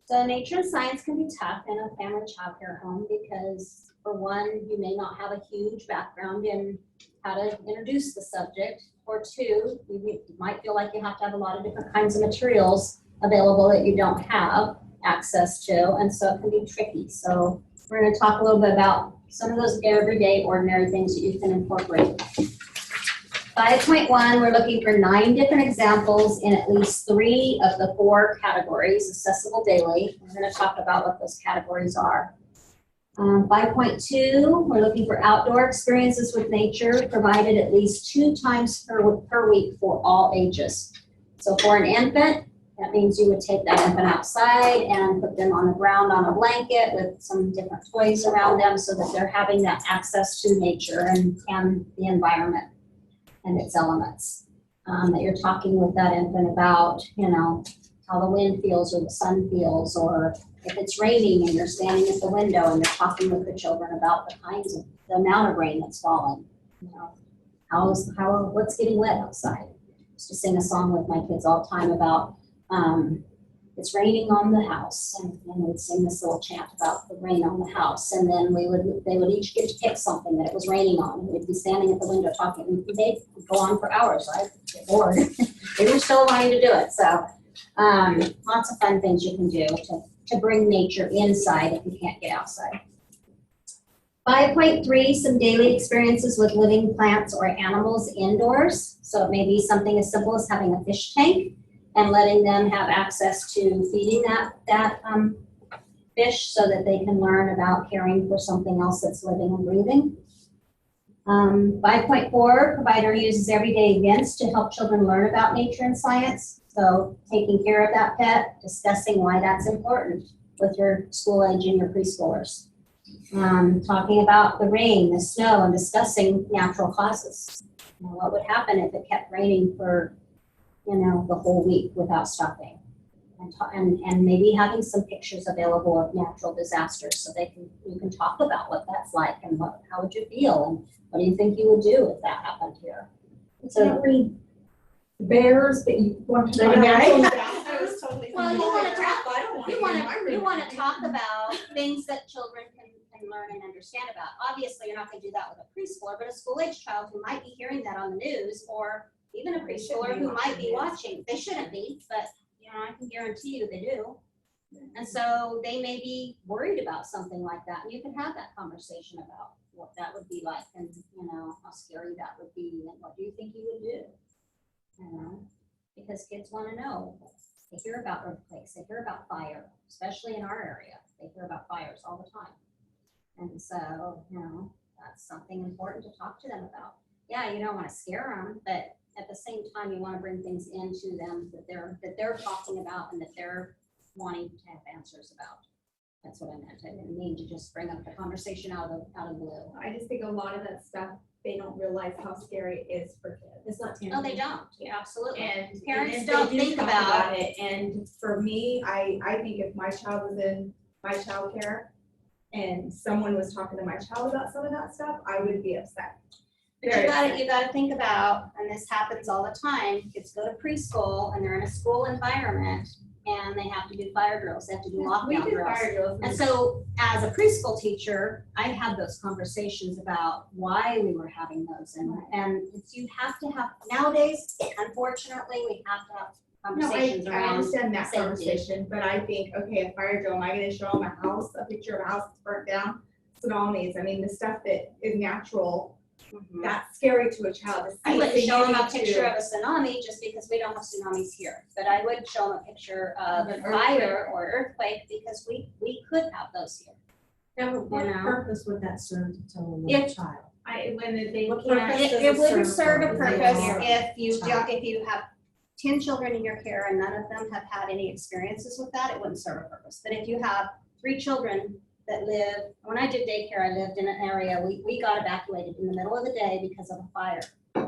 So nature and science can be tough in a family childcare home because, for one, you may not have a huge background in how to introduce the subject, or two, you might feel like you have to have a lot of different kinds of materials available that you don't have access to, and so it can be tricky. So we're going to talk a little bit about some of those everyday ordinary things that you can incorporate. 5.1, we're looking for 9 different examples in at least 3 of the 4 categories accessible daily. We're going to talk about what those categories are. 5.2, we're looking for outdoor experiences with nature provided at least 2 times per week for all ages. So for an infant, that means you would take that infant outside and put them on the ground on a blanket with some different toys around them so that they're having that access to nature and the environment and its elements. That you're talking with that infant about, you know, how the wind feels or the sun feels, or if it's raining and you're standing at the window and you're talking with the children about the amount of rain that's falling. You know, what's getting wet outside. I used to sing a song with my kids all the time about it's raining on the house, and we'd sing this little chant about the rain on the house, and then they would each get to pick something that it was raining on. We'd be standing at the window talking, and they'd go on for hours. I'd get bored. They were still wanting to do it. So lots of fun things you can do to bring nature inside if you can't get outside. 5.3, some daily experiences with living plants or animals indoors. So it may be something as simple as having a fish tank and letting them have access to feeding that fish so that they can learn about caring for something else that's living and breathing. 5.4, provider uses everyday events to help children learn about nature and science. So taking care of that pet, discussing why that's important with your school age and your preschoolers. Talking about the rain, the snow, and discussing natural causes. You know, what would happen if it kept raining for, you know, the whole week without stopping? And maybe having some pictures available of natural disasters so you can talk about what that's like and how would you feel and what do you think you would do if that happened here? So not really bears, but you want to. I was totally. Well, you want to talk. I don't want You want to talk about things that children can learn and understand about. Obviously, you're not going to do that with a preschooler, but a school-age child who might be hearing that on the news, or even a preschooler who might be watching. They shouldn't be, but you know, I can guarantee you they do. And so they may be worried about something like that, and you can have that conversation about what that would be like, and you know how scary that would be, and what do you think you would do? You know, because kids want to know. They hear about earthquakes, they hear about fire, especially in our area. They hear about fires all the time. And so, you know, that's something important to talk to them about. Yeah, you don't want to scare them, but at the same time, you want to bring things into them that they're talking about and that they're wanting to have answers about. That's what I meant. I didn't mean to just bring up the conversation out of the blue. I just think a lot of that stuff, they don't realize how scary it is for kids. It's not tangible. No, they don't. Yeah, absolutely. And Parents and don't they do think talk about it. And for me, I think if my child was in my child care and someone was talking to my child about some of that stuff, I would be upset. But you gotta think about, and this happens all the time, kids go to preschool and they're in a school environment and they have to do fire drills, they have to do We lockdown do drills. fire drills. And so as a preschool teacher, I had those conversations about why we were having those. And you have to have, nowadays, unfortunately, we have to have No, conversations I around understand that safety. conversation, but I think, okay, a fire drill, am I gonna show them a house, a picture of a house that's burnt down? Tsunamis, I mean, the stuff that is natural, Mhm. that's scary to a child. to see. I wouldn't So show you them a need to- picture of a tsunami just because we don't have tsunamis here. But I would show them a picture of An a fire or earthquake because we could have those here. Now, what You know? purpose would that serve to tell a If- little child? When they What can't. purpose does It wouldn't serve a for purpose your if you child? don't, if you have 10 children in your care and none of them have had any experiences with that, it wouldn't serve a purpose. But if you have 3 children that live, when I did daycare, I lived in an area, we got evacuated in the middle of the day because of a fire.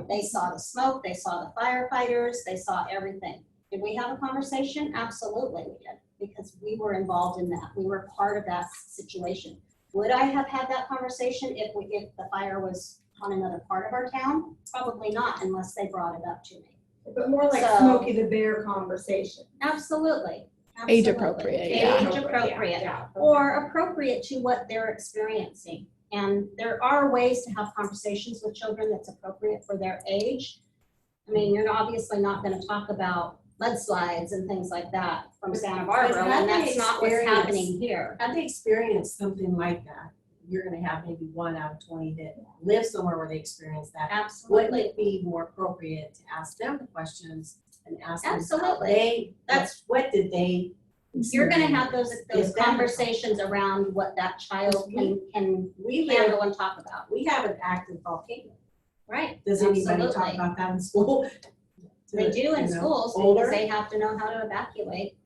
They saw the smoke, they saw the firefighters, they saw everything. Did we have a conversation? Absolutely we did, because we were involved in that. We were part of that situation. Would I have had that conversation if the fire was on another part of our town? Probably not, unless they brought it up to me. But more like So- Smokey the Bear conversation. Absolutely. Age Absolutely. appropriate, Age yeah. appropriate. Yeah. Or appropriate to what they're experiencing. And there are ways to have conversations with children that's appropriate for their age. I mean, you're obviously not gonna talk about mudslides and things like that from Santa Barbara, had and they that's not what's experienced- happening here. Had they experienced something like that, you're gonna have maybe 1 out of 20 that live somewhere where they experience that. Wouldn't Absolutely. it be more appropriate to ask them the questions and ask them how Absolutely. what did they? You're gonna have those Is that- conversations around what that child can We live, handle and talk about. we have an active volcano. Right. Does anybody talk Absolutely. about that in school? They do in You know, schools older? because they have to know how to evacuate.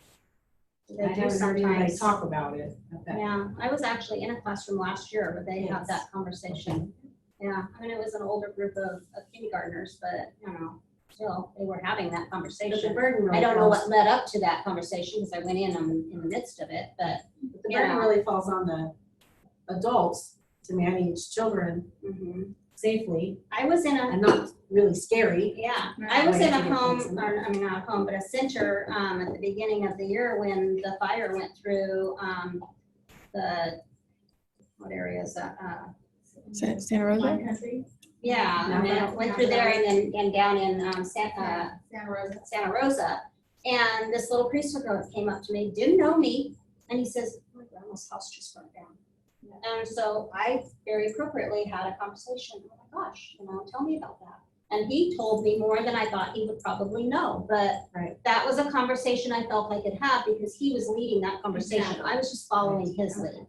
They I do haven't heard anybody sometimes. talk about it. Okay. Yeah, I was actually in a classroom last year where they had Yes. that conversation. Yeah, I mean, it was an older group of kindergartners, but, still, they were having that But the conversation. burden really I don't know falls- what led up to that conversation because I went in the midst of it, but, The you burden know. really falls on the adults to manage children safely I was in a, and not really scary. yeah, I was in a Right. home, or, I mean, not a home, but a center, at the beginning of the year when the fire went through, what area is that? Santa Rosa? Pine Country, Yeah, and then it went through there and down in, Santa Rosa. Santa Rosa. And this little priesthood came up to me, didn't know me, and he says, my grandma's house just burnt down. And so I very appropriately had a conversation, oh my gosh, tell me about that. And he told me more than I thought he would probably know, but Right. that was a conversation I felt I could have because he was leading that conversation. I was just following his lead,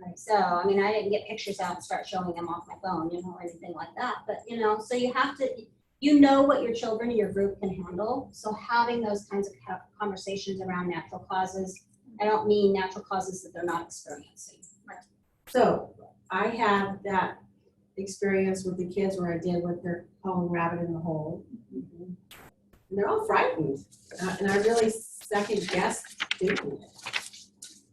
Right. So, I mean, I didn't get pictures out and start showing them off my phone, or anything like that, but, so you have to, what your children in your group can handle. So having those kinds of conversations around natural causes, I don't mean natural causes that they're not experiencing. So I have that experience with the kids where I did what they're calling rabbit in the hole. And they're all frightened. And I really second guessed doing it.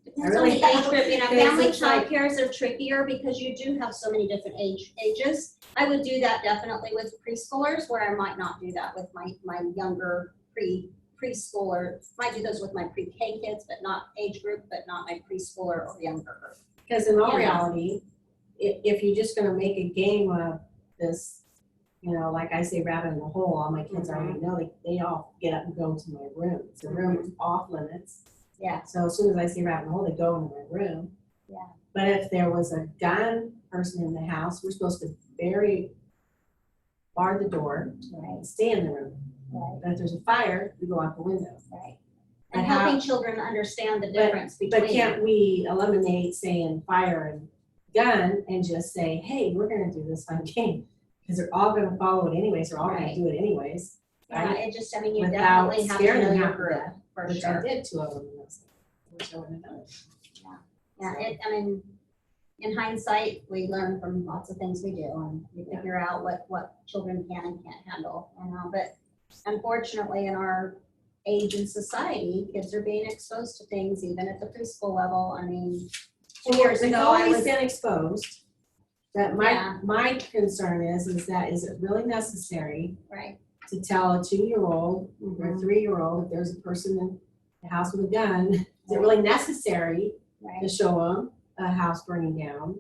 Depends on the age group, Because family it's like- childcares are trickier because you do have so many different ages. I would do that definitely with preschoolers, where I might not do that with my younger preschooler. Might do those with my pre-K kids, but not age group, but not my preschooler or younger group. Because in all Yeah. reality, if you're just gonna make a game of this, like I say rabbit in the hole, all my kids already know, they all get up and go to my room. It's a room off limits. Yeah. So as soon as I say rabbit in the hole, they go into my room. Yeah. But if there was a gun person in the house, we're supposed to bar the door Right, and stay in the room. right, But if there's a fire, we go out the window. right. And And how- helping children understand the difference between. But can't we eliminate saying fire and gun and just say, hey, we're gonna do this fun game? Because they're all gonna follow it anyways, they're all gonna Right. do it anyways. Yeah, it just, I mean, you Without definitely have to scaring know them your half to group, death, for Which sure. I did 2 of them, and I was like, I wish I wouldn't have done it. Yeah, I mean, in hindsight, we learn from lots of things we do and we figure out what children can and can't handle, but unfortunately, in our age in society, kids are being exposed to things even at the preschool level. I mean, 2 years We've ago, I always was, been exposed. But Yeah. my concern is that is it really necessary right, to tell a 2-year-old or a 3-year-old if there's a person in the house with a gun? Is it really necessary to right, show them a house burning down?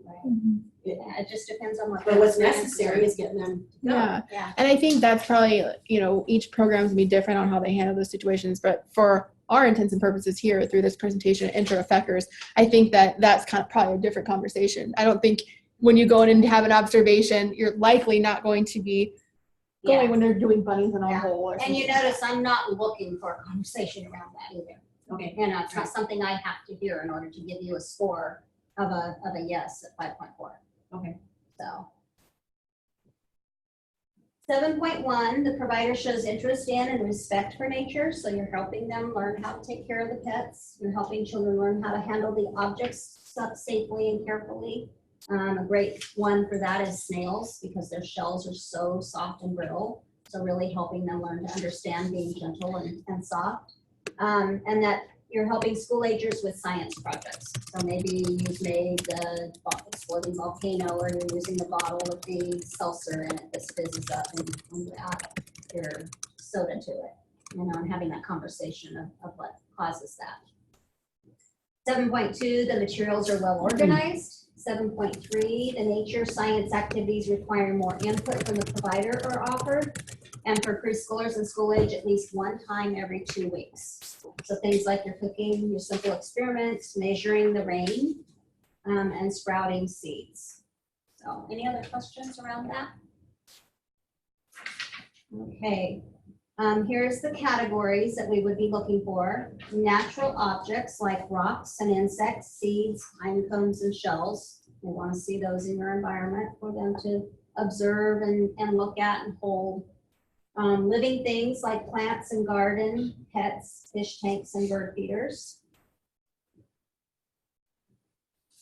yeah, it just depends on what. But their what's experiences necessary are. is getting them to go. Yeah. Yeah, And I think that's probably, each program's gonna be different on how they handle those situations. But for our intents and purposes here through this presentation, Intro to FCCERS, I think that's kind of probably a different conversation. I don't think when you go in and have an observation, you're likely not going to be going yeah. when they're doing bunnies in a Yeah. hole or And something. you notice I'm not looking for a conversation around that either. Okay. It's not something I have to hear in order to give you a score of a yes at 5.4. Okay. So, 7.1, the provider shows interest in and respect for nature. So you're helping them learn how to take care of the pets. You're helping children learn how to handle the objects safely and carefully. A great one for that is snails, because their shells are so soft and brittle. So really helping them learn to understand being gentle and soft. And that you're helping school agers with science projects. So maybe you've made the exploding volcano, or you're using the bottle with the seltzer and it just fizzes up, and you add your soda to it, and having that conversation of what causes that. 7.2, the materials are well organized. 7.3, the nature science activities requiring more input from the provider are offered. And for preschoolers and school age, at least one time every 2 weeks. So things like your cooking, your simple experiments, measuring the rain, and sprouting seeds. So any other questions around that? Okay, here's the categories that we would be looking for. Natural objects like rocks and insects, seeds, pine cones, and shells. We want to see those in your environment for them to observe and look at and hold. Living things like plants and garden, pets, fish tanks, and bird feeders.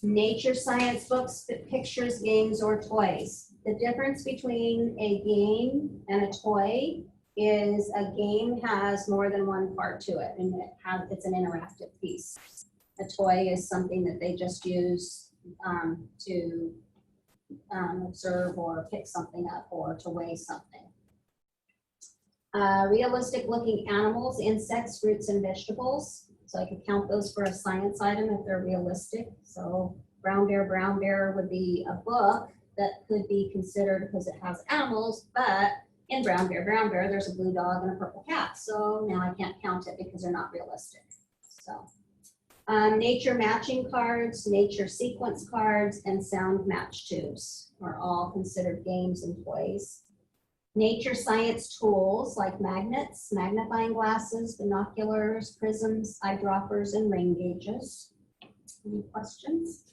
Nature science books, pictures, games, or toys. The difference between a game and a toy is a game has more than one part to it, and it's an interactive piece. A toy is something that they just use to observe or pick something up or to weigh something. Realistic looking animals, insects, fruits, and vegetables. So I could count those for a science item if they're realistic. So Brown Bear would be a book that could be considered because it has animals, but in Brown Bear, there's a blue dog and a purple cat. So now I can't count it because they're not realistic. So nature matching cards, nature sequence cards, and sound match tubes are all considered games and toys. Nature science tools like magnets, magnifying glasses, binoculars, prisms, eyedroppers, and rain gauges. Any questions?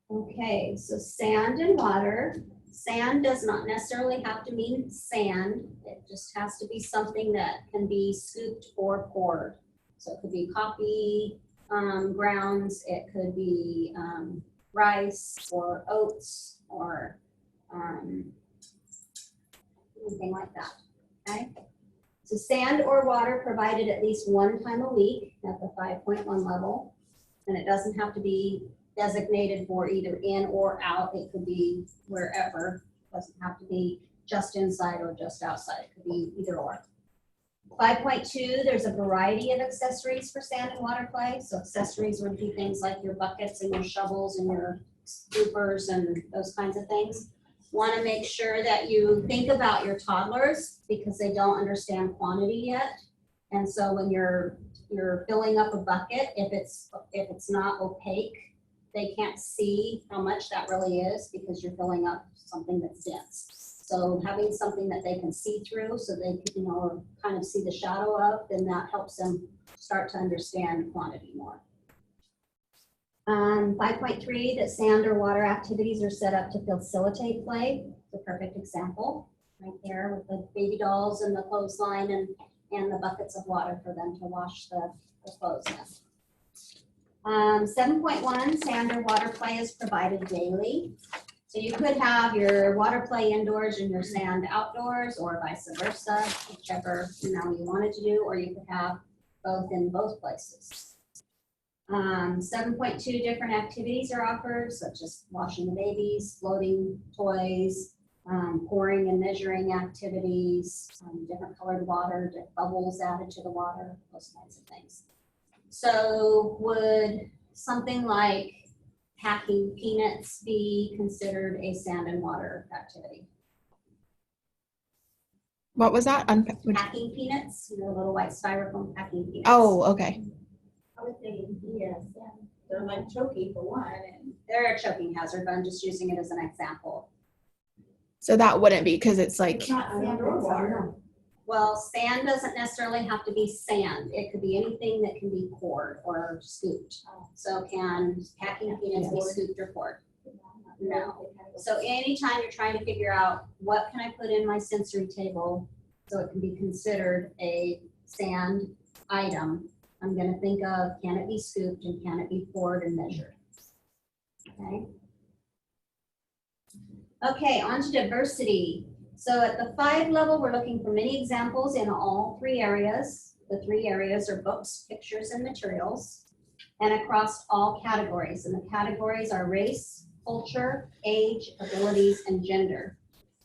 Okay, so sand and water. Sand does not necessarily have to mean sand. It just has to be something that can be scooped or poured. So it could be coffee grounds, it could be rice or oats or anything like that, okay? So sand or water provided at least one time a week at the 5.1 level, and it doesn't have to be designated for either in or out. It could be wherever. It doesn't have to be just inside or just outside. It could be either or. 5.2, there's a variety of accessories for sand and water play. So accessories would be things like your buckets and your shovels and your scoopers and those kinds of things. Want to make sure that you think about your toddlers because they don't understand quantity yet. And so when you're filling up a bucket, if it's not opaque, they can't see how much that really is because you're filling up something that's dense. So having something that they can see through so they can, kind of see the shadow of, then that helps them start to understand quantity more. 5.3, that sand or water activities are set up to facilitate play. It's a perfect example right there with the baby dolls and the clothesline and the buckets of water for them to wash the clothes in. 7.1, sand or water play is provided daily. So you could have your water play indoors and your sand outdoors, or vice versa, whichever you wanted to do, or you could have both in both places. 7.2, different activities are offered, such as washing the babies, floating toys, pouring and measuring activities, different colored water, bubbles added to the water, those kinds of things. So would something like packing peanuts be considered a sand and water activity? What was that? Packing peanuts, little white styrofoam packing peanuts. Oh, okay. I would say yes, yeah. They're like choky for one, and they're a choking hazard, but I'm just using it as an example. So that wouldn't be because it's like. it's not sand or water. Well, sand doesn't necessarily have to be sand. It could be anything that can be poured or scooped. So can packing peanuts be scooped or poured? No. So anytime you're trying to figure out what can I put in my sensory table so it can be considered a sand item, I'm gonna think of, can it be scooped and can it be poured and measured? Okay. Okay, on to diversity. So at the 5 level, we're looking for many examples in all 3 areas. The 3 areas are books, pictures, and materials, and across all categories. And the categories are race, culture, age, abilities, and gender.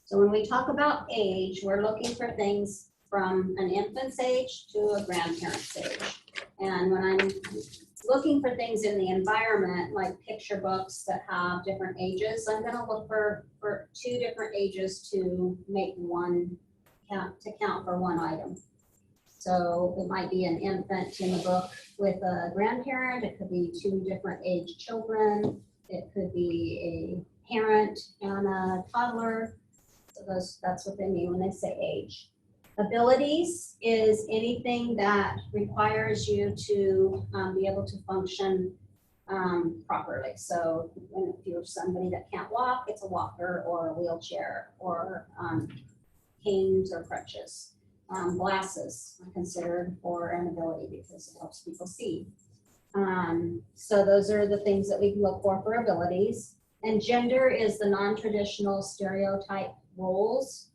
So when we talk about age, we're looking for things from an infant's age to a grandparent's age. And when I'm looking for things in the environment, like picture books that have different ages, I'm gonna look for 2 different ages to make one count for one item. So it might be an infant in the book with a grandparent, it could be 2 different age children, it could be a parent and a toddler. So that's what they mean when they say age. Abilities is anything that requires you to be able to function properly. So if you're somebody that can't walk, it's a walker or a wheelchair or canes or crutches. Glasses are considered for an ability because it helps people see. So those are the things that we look for abilities. And gender is the non-traditional stereotype roles.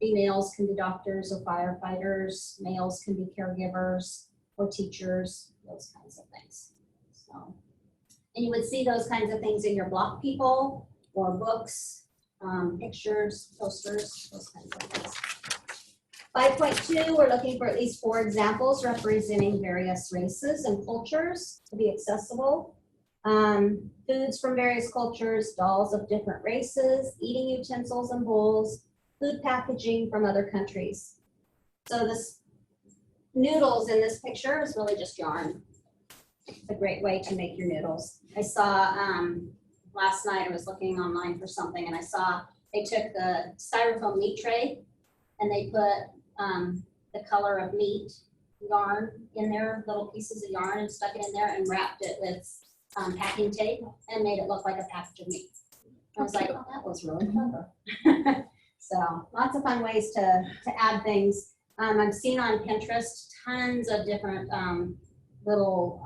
Females can be doctors or firefighters, males can be caregivers or teachers, those kinds of things. So, and you would see those kinds of things in your block people or books, pictures, posters, those kinds of things. 5.2, we're looking for at least 4 examples representing various races and cultures to be accessible. Foods from various cultures, dolls of different races, eating utensils and bowls, food packaging from other countries. So this noodles in this picture is really just yarn. It's a great way to make your noodles. I saw last night I was looking online for something and I saw they took the styrofoam meat tray and they put the color of meat yarn in there, little pieces of yarn, and stuck it in there and wrapped it with packing tape and made it look like a package of meat. I was like, oh, that was really clever. So lots of fun ways to add things. I've seen on Pinterest tons of different little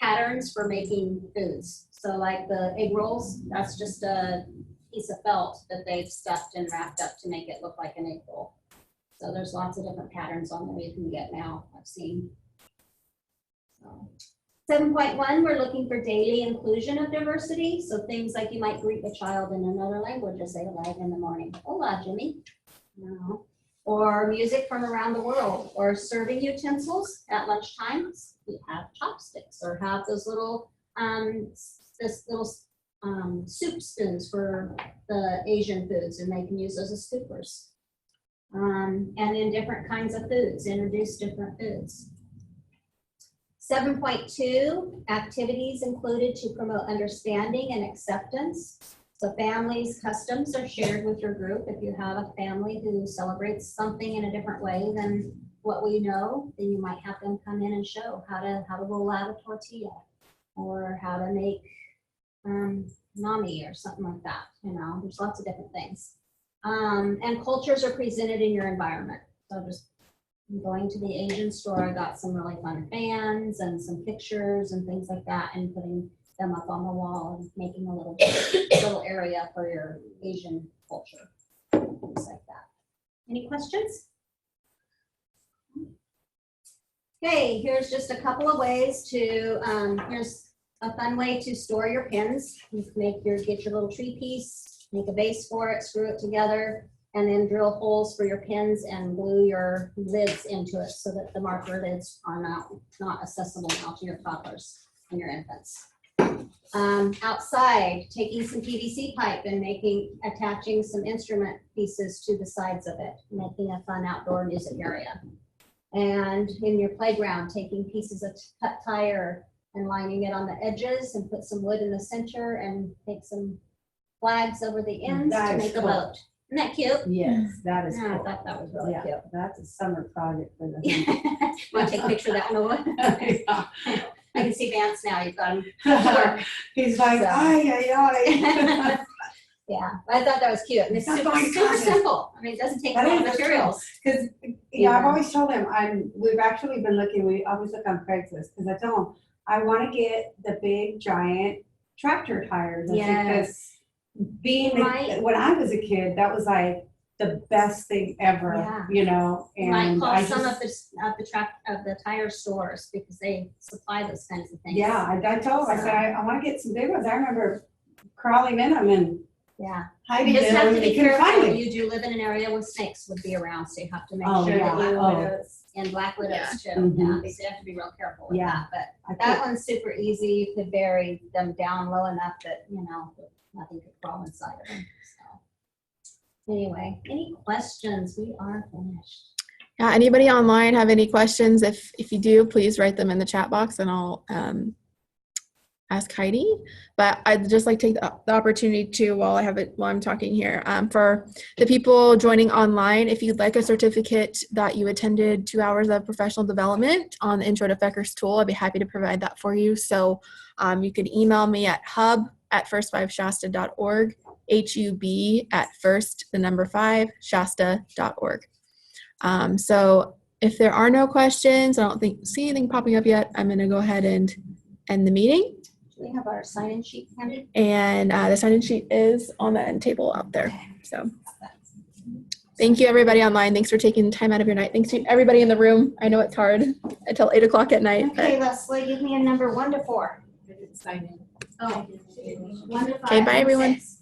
patterns for making foods. So like the egg rolls, that's just a piece of felt that they've stuffed and wrapped up to make it look like an egg roll. So there's lots of different patterns on there you can get now, I've seen. So 7.1, we're looking for daily inclusion of diversity. So things like you might greet the child in another language as they arrive in the morning. Hola, Jimmy. No. Or music from around the world, or serving utensils at lunchtime. You have chopsticks, or have those little soup spoons for the Asian foods, and they can use those as scoopers. And in different kinds of foods, introduce different foods. 7.2, activities included to promote understanding and acceptance. So families' customs are shared with your group. If you have a family who celebrates something in a different way than what we know, then you might have them come in and show how to roll out a tortilla or how to make nami or something like that. You know, there's lots of different things. And cultures are presented in your environment. So just going to the Asian store, I got some really fun fans and some pictures and things like that, and putting them up on the wall and making a little area for your Asian culture, things like that. Any questions? Okay, here's just a couple of ways to, here's a fun way to store your pins. You can get your little tree piece, make a base for it, screw it together, and then drill holes for your pins and glue your lids into it so that the marker lids are not accessible now to your toddlers and your infants. Outside, taking some PVC pipe and attaching some instrument pieces to the sides of it, making a fun outdoor music area. And in your playground, taking pieces of cut tire and lining it on the edges and put some wood in the center and take some flags over the ends to make a boat. Isn't that cute? Yes, that is Yeah, I cool. thought that was really Yeah, cute. that's a summer project for the. Want to take a picture of that, Noah? Yeah. I can see Vance now, you've got him. He's like, So. ay, ay. Yeah, I thought that was cute. And it's That's super, all I super got. simple. I mean, it doesn't take a That lot is of the materials. Because, I've always told him, we've actually been looking, we always look on Craigslist, because I tell him, I want to get the big, giant tractor tires. I think, 'cause being, Right. when I was a kid, that was like the best thing ever, Yeah. you know? You might And call I some just, of the tire stores because they supply those kinds of things. yeah, I told him, I said, I want to get some big ones. I remember crawling in them and Yeah. hiding You in just have them, to and be you couldn't find careful. it. You do live in an area where snakes would be around, so you have to make Oh, sure yeah. that you, Oh. and black widows Yeah. too. Mhm. Yeah, so you have to be real careful with Yeah. that. I But that can't- one's super easy. You could bury them down low enough that, nothing could crawl inside of them. So anyway, any questions? We are finished. Yeah, anybody online have any questions? If you do, please write them in the chat box and I'll ask Heidi. But I'd just like to take the opportunity to, while I'm talking here, for the people joining online, if you'd like a certificate that you attended 2 hours of professional development on the Intro to FCCERS tool, I'd be happy to provide that for you. So you could email me at hub@first5shasta.org, hub@first5shasta.org. So if there are no questions, I don't see anything popping up yet, I'm going to go ahead and end the meeting. We have our sign-in sheet handy. And the sign-in sheet is on the end table out there. So thank you, everybody online. Thanks for taking time out of your night. Thanks to everybody in the room. I know it's hard until 8 o'clock at night. Okay, Leslie, give me a number 1 to 4. I didn't sign in. Oh, 1 to 5. Okay, bye, and everyone. 6.